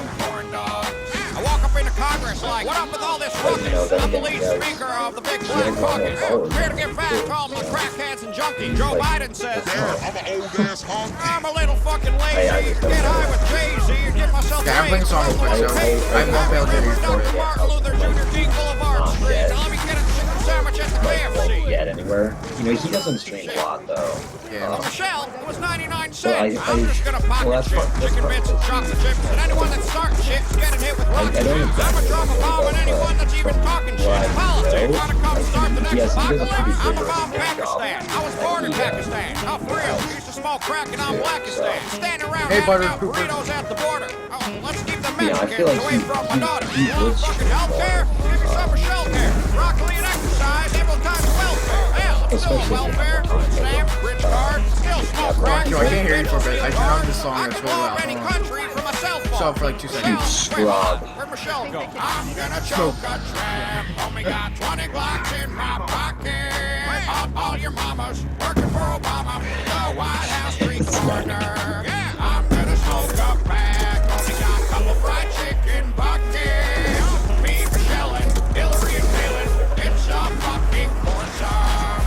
I walk up into Congress like, what up with all this But, you know, then I'm the again, lead he has- speaker of the big he black has one more caucus. followers Here to than give him, back too, to all the so. crackheads and junkies. He's Joe like- Biden says, I'm an old ass honky. I'm a little fucking I lazy. just Get don't high know. with Jay-Z and get myself Yeah, I'm playing a song real quick, so I have no failure Down for to it. Martin Luther Jr. King Boulevard Not Street. yet. Now let me get a chicken sandwich at the Like, won't KFC. get anywhere. You know, he doesn't stream a lot, though. Yeah. Michelle, it was 99 So cents. I'm just gonna pocket well, that's shit, part- that's chicken part bits of and it. chocolate chips, and anyone that's starting shit is getting hit with rocket I don't ships. I'm a exactly drama know bomb, and about, anyone that's even talking shit what I in politics know, wanna come start the he next does a pretty apocalypse. I'm a rigorous bomb job. Pakistan. I was born in Yeah. Pakistan. How for real? We used to smoke crack and I'm Blackistan. Standing around Hey, handing Butter out Cooper. burritos at the border. Oh, let's keep the Yeah, I feel Mexicans like away from my daughter. he You want would fucking stream healthcare? more. Give me some Michelle care. Broccoli and exercise, equal times welfare. Hell, still Especially welfare. if you're Stamp, rich card, still smoke crack. Yo, I can't hear you for a bit. I turned on this song I that's can really blow loud. up any Hold on. country from a cell phone. So for like 2 seconds. Scrub. Where'd Michelle go? I'm gonna choke a trap. Only got 20 Glocks in my pocket. All your mamas working for Obama. The White House street corner. Yeah, I'm gonna smoke a pack. Only got a couple fried chicken buckets. Me, Michelle, and Hillary and Palin. It's a fucking foursome.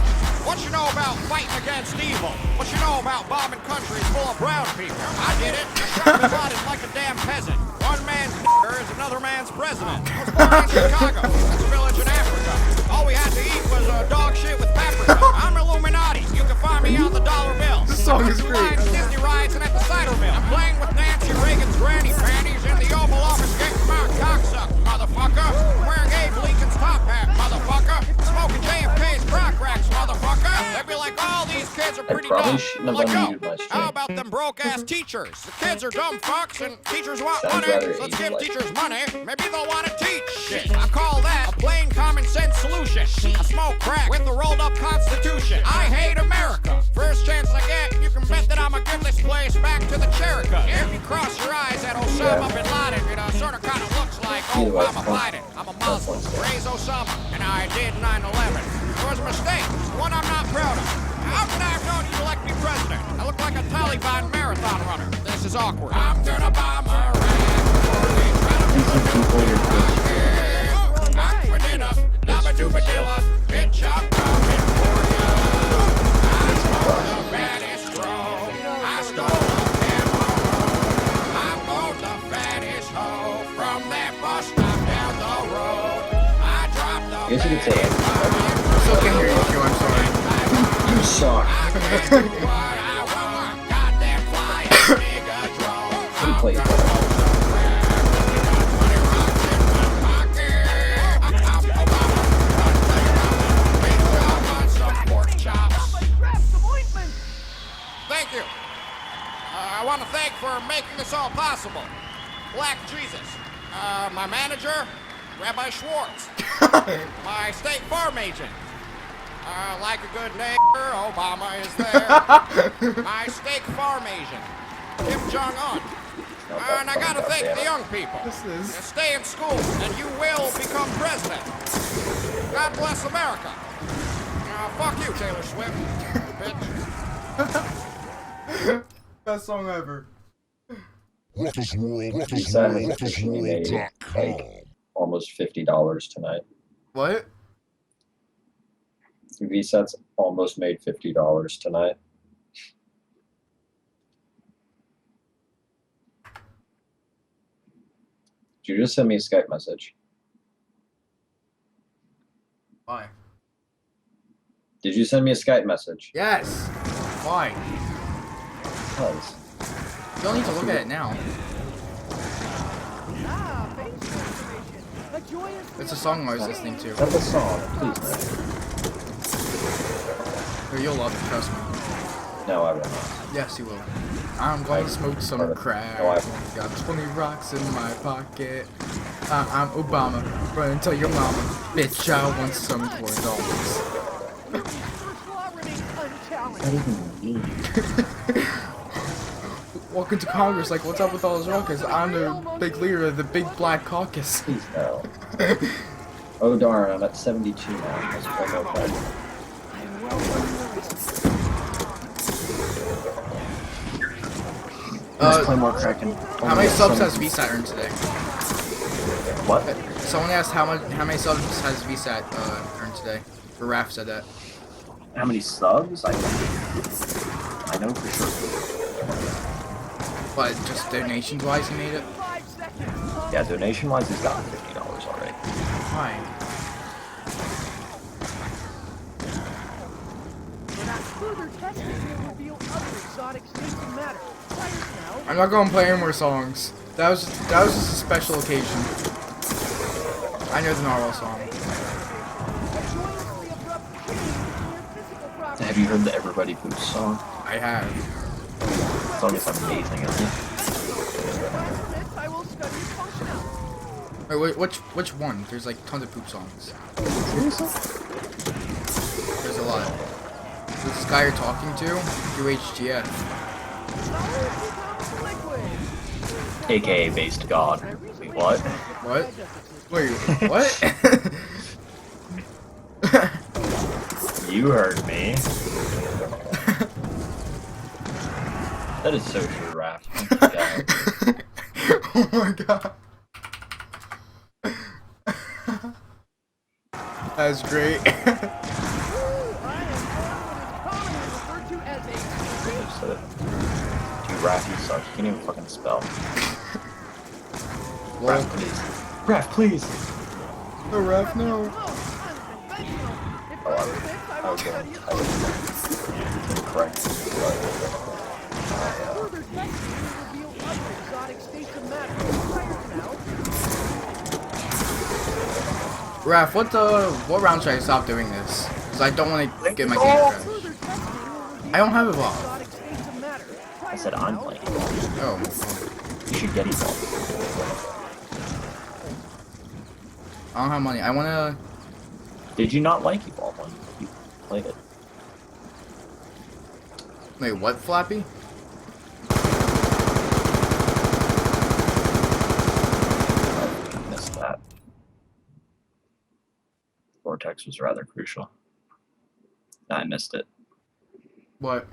What you know about fighting against evil? What you know about bombing countries full of brown people? I did it. I shot Bin Laden like a damn peasant. One man's is another man's president. I was born in Chicago. That's a village in Africa. All we had to eat was dog shit with paprika. I'm Illuminati. You can find me on the dollar bill. This song is great. Lines, Disney rides, and at the cider mill. I'm playing with Nancy Reagan's granny panties in the Oval Office getting my cocksuck, motherfucker. I'm wearing Abe Lincoln's top hat, motherfucker. Smoking JFK's crack racks, motherfucker. They'd be like, all these kids are pretty probably dumb. shouldn't have Like, unmuted yo, my stream. how about them broke-ass teachers? The kids are dumb fucks, and teachers want Sounds money. rather So let's give easy, like- teachers money. Maybe they'll want to teach shit. I call that a plain common sense solution. I smoke crack with the rolled-up Constitution. I hate America. First chance I get, you can bet that I'ma give this place back to the Cherokee. If you cross your eyes at Osama Bin Laden, it sort of kind of looks like Either way, Obama Biden. I'm a Muslim, raised Osama, and I did 9/11. It was a mistake, one I'm not proud of. How could I have known you'd elect me president? I look like a Taliban marathon runner. This is awkward. I'm gonna bomb Iraq. Bitch, I'm coming for ya. I stole the baddest drone. I stole the camera. I bought the fattest hoe from that bus stop down the road. I dropped the I guess you could say Still can't hear you, Q, I'm sorry. you suck. what I want. Goddamn fly nigga drone. Who plays that? Thank you. I want to thank for making this all possible. Black Jesus. My manager, Rabbi Schwartz. My State Farm agent. Like a good neighbor, Obama is there. My State Farm agent, Kim Jong-un. And I gotta thank the young people. Stay in school, and you will become president. God bless America. Fuck you, Taylor Swift, bitch. Best song ever. Almost $50 tonight. What? VSAT's almost made $50 tonight. Did you just send me a Skype message? Why? Did you send me a Skype message? Yes. Why? Because. You don't need to look at it now. Ah, basic information. A joyous It's a song I was listening to. That's a song, please. Oh, you'll love it, trust me. No, I will not. Yes, you will. I'm gonna smoke some crack. No, I- Got 20 rocks in my pocket. I'm Obama. Run and tell your mama. Bitch, I want some $4. first law remains unchallenged. What do you mean? Walking to Congress like, what's up with all those rockets? I'm the big leader of the big black caucus. Please no. Oh darn, I'm at 72 now. That's one more crack. Let's play more Kraken. How many subs has VSAT earned today? What? Someone asked how many subs has VSAT earned today. Or Raph said that. How many subs? I know for sure. But just donations wise he made it? Yeah, donation wise, he's gotten $50 already. Fine. Further testing will reveal other exotic states of matter. Players now I'm not gonna play any more songs. That was just a special occasion. I know the Narwhal song. Have you heard the Everybody Poops song? I have. The song is amazing, isn't it? I will study its functionality. Wait, which one? There's like tons of poop songs. There's a lot. This guy you're talking to? UHGF. AKA based god. Wait, what? What? Wait, what? You heard me. That is so true, Raph. Oh my god. That's great. Dude, Raph, you suck. You can't even fucking spell. Well, Raph, please. Raph, please. no, Raph, no. Oh, I was correct. Further testing will reveal other exotic states of matter prior to now. Raph, what round should I stop doing this? Because I don't want to get my game crashed. Further testing will reveal I don't have Evolve. exotic states of matter I prior said to I'm now. playing. Oh. You should get Evolve. I don't have money. I want to... Did you not like Evolve when you played it? Wait, what, Flappy? I missed that. Vortex was rather crucial. I missed it. What?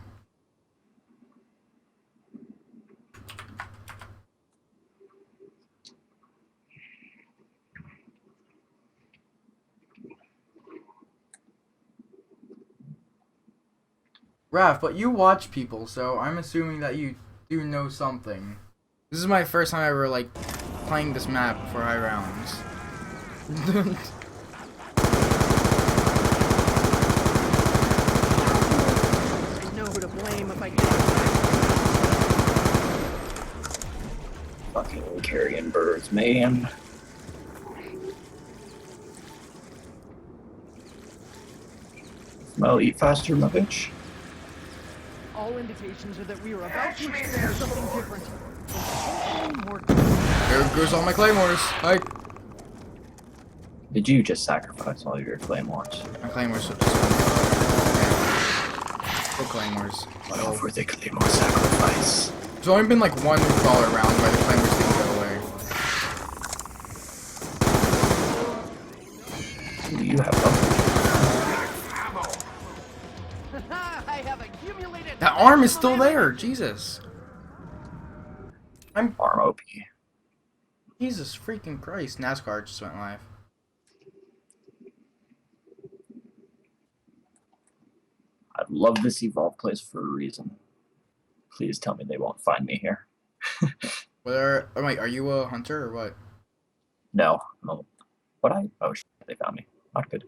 Raph, but you watch people, so I'm assuming that you do know something. This is my first time ever, like, playing this map for high rounds. I know who to blame if I get Fucking carrying birds, man. Well, eat faster, my bitch. all indications are that we are about to experience something different. And more There goes all my claymores. Hi. Did you just sacrifice all your claymores? My claymores. Full claymores. Well, for the claymore sacrifice. There's only been like one crawler round where the claymores didn't go away. Do you have them? I have accumulated. That arm is still there. Jesus. Arm OP. Jesus freaking Christ. NASCAR just went live. I love this Evolve place for a reason. Please tell me they won't find me here. Oh wait, are you a hunter or what? No. No. What I? Oh shit, they found me. Not good.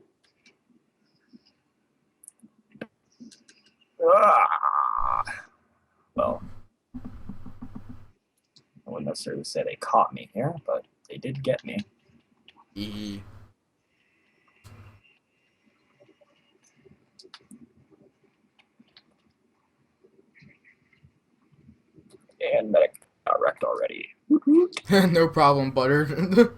Ah! Well, I wouldn't necessarily say they caught me here, but they did get me. Eee. And medic got wrecked already. No problem, butter.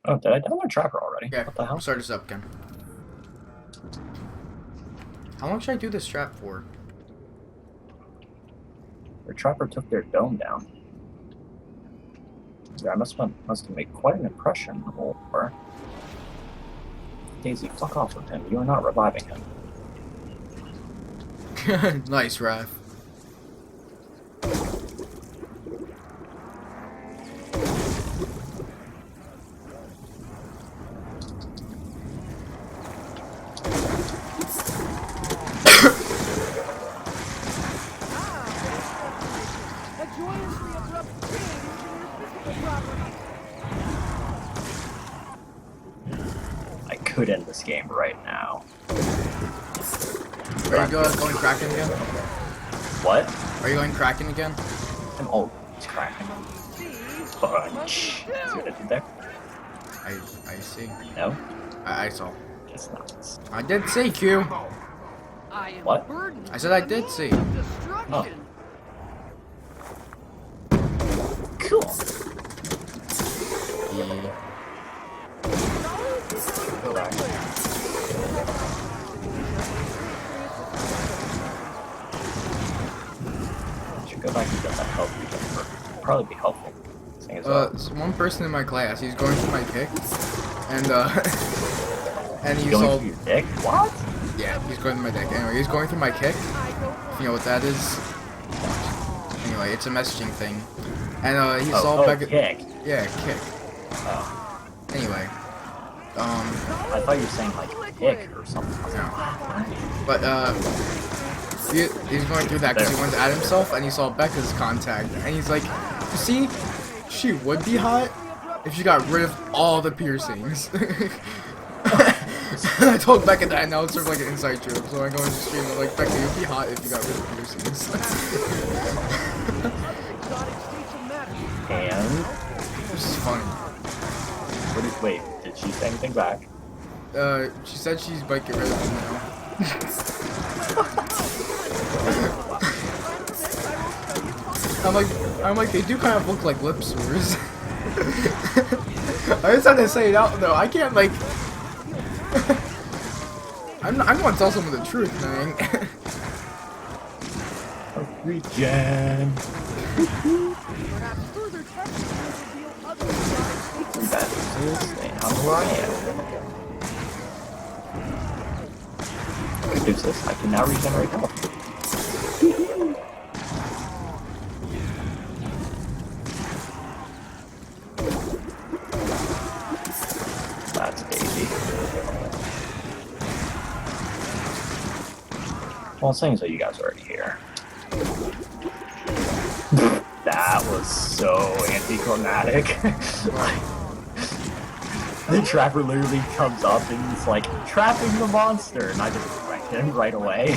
Oh, did I download Trapper already? Yeah, What the hell? I'll start this up again. How long should I do this trap for? The Trapper took their dome down. Yeah, I must have made quite an impression. Or Daisy, fuck off with him. You are not reviving him. Nice, Raph. A joyously abrupt change in your physical properties. I could end this game right now. Are you going Kraken again? What? Are you going Kraken again? I'm always cracking. Bunch. See what I did there? I see. No? I saw. It's not. I did say Q. I am What? burdened I said I with the did see. means of destruction. Cool. Go back. Should go back and get that health regen. Probably be helpful. Seeing as So one person in my class, he's going through my kick, and and he going saw, through your dick? What? yeah, he's going through my dick. Anyway, he's going through my kick. If you know what that is. Anyway, it's a messaging thing, and he saw Becca. Kick. Yeah, kick. Oh, Anyway, I thought you were saying like dick or something. I was like, but he's going through that because he went to add himself, and he saw Becca's contact, and he's like, you see, she would be hot if she got rid of all the piercings. I told Becca that, and now it's sort of like an inside joke. So I go into the stream and I'm like, Becca, you'd be hot if you got rid of piercings. And This is funny. wait, did she say anything back? She said she's might get rid of them now. I'm like, they do kind of look like lip sores. I just had to say it out though. I can't like. I'm gonna tell someone the truth, man. Regen. Perhaps further testing will reveal other exotic That is how who I am. What is this? I can now regenerate health. That's Daisy. Well, seeing as though you guys are already here. That was so anticlimactic. The trapper literally comes up and he's like, trapping the monster, and I just wrecked him right away.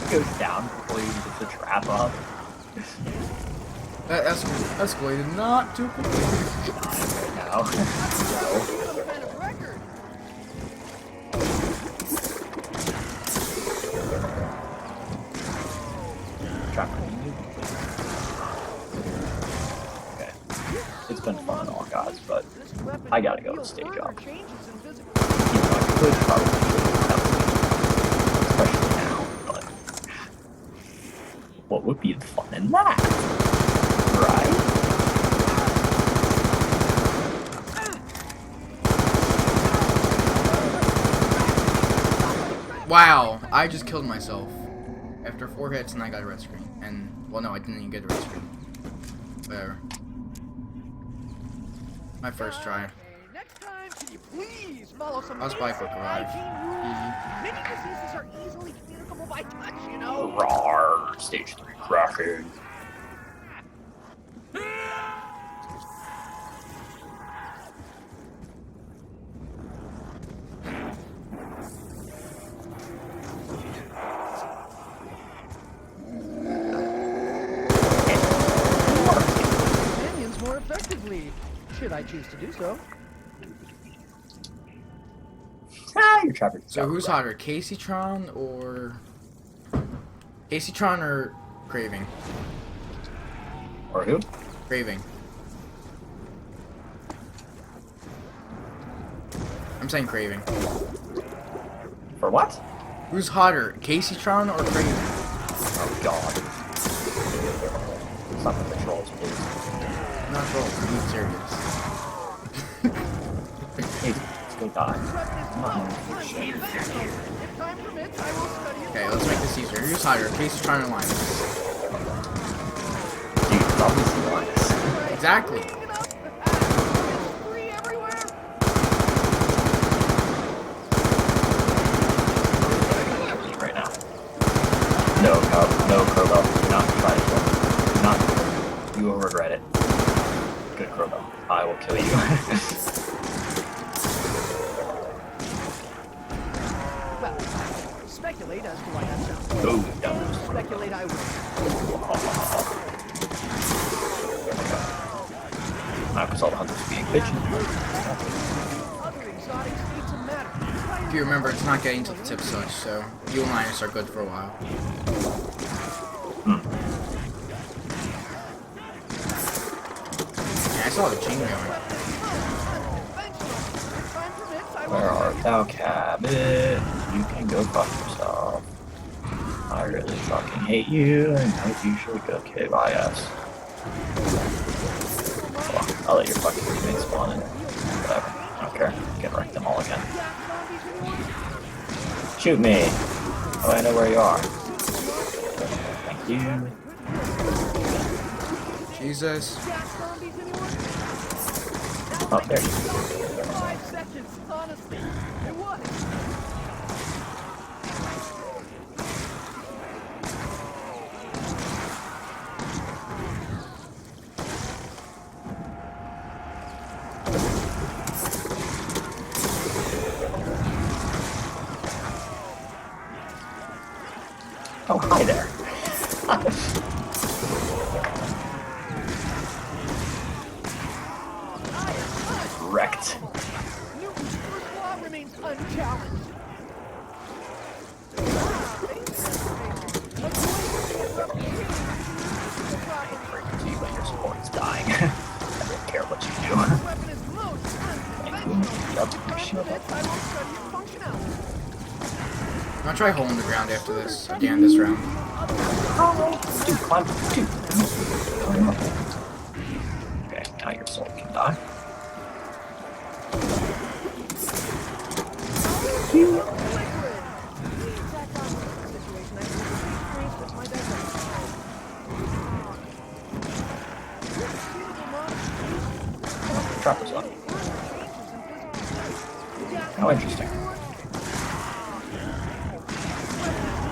Goes down before he gets the trap up. That escalated not too quickly. Now. kind of record. Trapper. Okay. It's been fun and all, guys, but This weapon I gotta go reveals to stage further up. changes in physical. I could probably do it, especially now, but what would be the fun in that? Right? Wow, I just killed myself. After 4 hits and I got a red screen. And, well no, I didn't even get a red screen. Whatever. My first try. Next time, can you please follow some I'll spike basic hook arrive. hygiene rules? Many diseases are easily communicable by touch, you know? Rawr, stage 3 cracking. Companions more effectively, should I choose to do so. Ah, you're trapped. So who's hotter, Caseytron or... Caseytron or Craving? Or who? Craving. I'm saying Craving. For what? Who's hotter, Caseytron or Craving? Oh god. It's not the patrols, please. I'm not trolling, I'm being serious. Hey, let's go die. Come on. If time permits, I will study it. Okay, let's make this easier. Who's hotter, Caseytron or Linus? Dude, it's obviously Linus. Exactly. Free everywhere. Right now. No, Crowbell. Do not try it. Do not. You will regret it. Good, Crowbell. I will kill you. Well, speculate as to why that sounds. Oh, no. Speculate I will. Not because all the hunters being bitchy. Other exotic states of matter. Prior If you remember, it's not getting to the tip switch, so you and Linus are good for a while. Yeah, I saw the chain going. Where art thou, Cabot? You can go fuck yourself. I really fucking hate you, and hope you should go KYS. Well, I'll let your fucking teammates spawn in. Whatever. I don't care. You can wreck them all again. Shoot me! Oh, I know where you are. Thank you. Jesus. Oh, there you go. 5 seconds, honestly. It was. Oh, hi there. Wrecked. Newton's first law remains unchallenged. See when your support's dying. I don't care what you do. Weapon is most I'll take your shield up. I will study its functionality. I'm gonna try holding the ground after this, again, this round. Dude, climb. Dude. Okay, now your soul can die. Trapper's on. How interesting.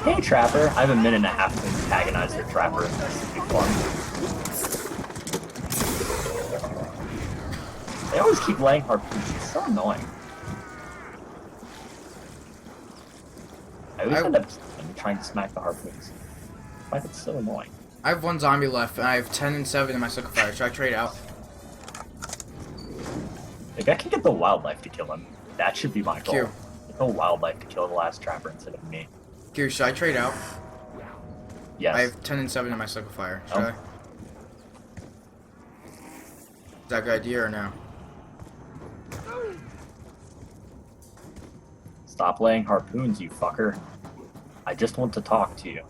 Hey, Trapper. I have a minute and a half to antagonize their Trapper. This should be fun. They always keep laying harpoons. It's so annoying. I always end up trying to smack the harpoons. I find it so annoying. I have 1 zombie left, and I have 10 and 7 in my Sucker Fire. Should I trade out? Like, I can get the wildlife to kill him. That should be my goal. Q. Get the wildlife to kill the last Trapper instead of me. Q, should I trade out? Yes. I have 10 and 7 in my Sucker Fire. Should Oh. I? Is that a good idea or no? Stop laying harpoons, you fucker. I just want to talk to you.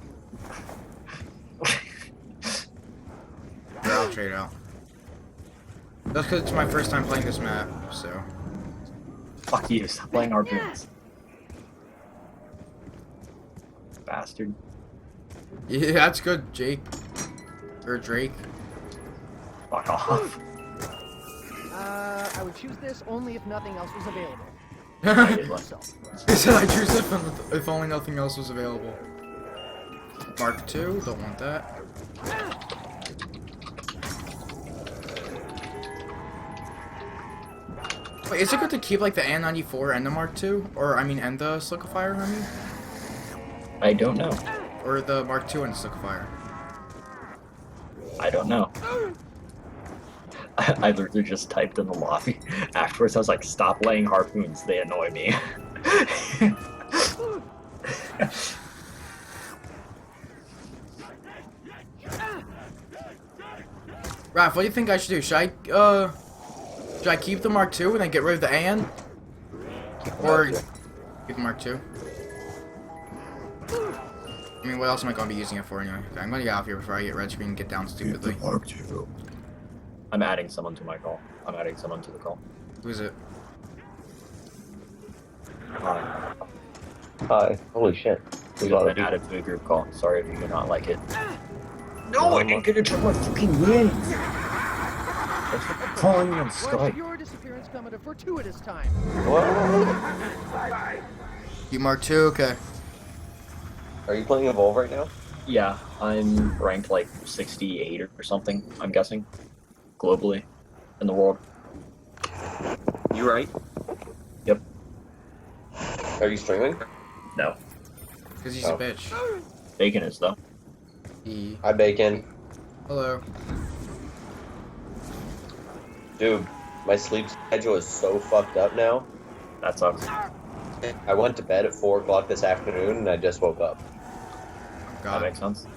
Or I'll trade out. That's because it's my first time playing this map, so. Fuck you, stop laying harpoons. Bastard. Yeah, that's good, Jake. Or Drake. Fuck off. I would choose this only if nothing else was available. I did less. He said I choose it if only nothing else was available. Mark II, don't want that. Wait, is it good to keep like the AN-94 and the Mark II? Or, I mean, and the Slick of Fire, I mean? I don't know. Or the Mark II and the Slick of Fire? I don't know. I literally just typed in the lobby. Afterwards, I was like, stop laying harpoons, they annoy me. Raph, what do you think I should do? Should I keep the Mark II and then get rid of the AN? Or keep the Mark II? I mean, what else am I going to be using it for anyway? Okay, I'm going to get out of here before I get red screen and get down stupidly. I'm adding someone to my call. I'm adding someone to the call. Who is it? Hi. Hi. Holy shit. We've been added to a group call. Sorry if you do not like it. No, I didn't get to turn my fucking wings! That's what I'm calling you on Why Skype. should your disappearance come at a fortuitous time? You Mark II? Okay. Are you playing Evolve right now? Yeah, I'm ranked like 68 or something, I'm guessing. Globally. In the world. You right? Yep. Are you streaming? No. Because he's a bitch. Bacon is, though. Hi, Bacon. Hello. Dude, my sleep schedule is so fucked up now. That sucks. I went to bed at 4 o'clock this afternoon, and I just woke up. That makes sense.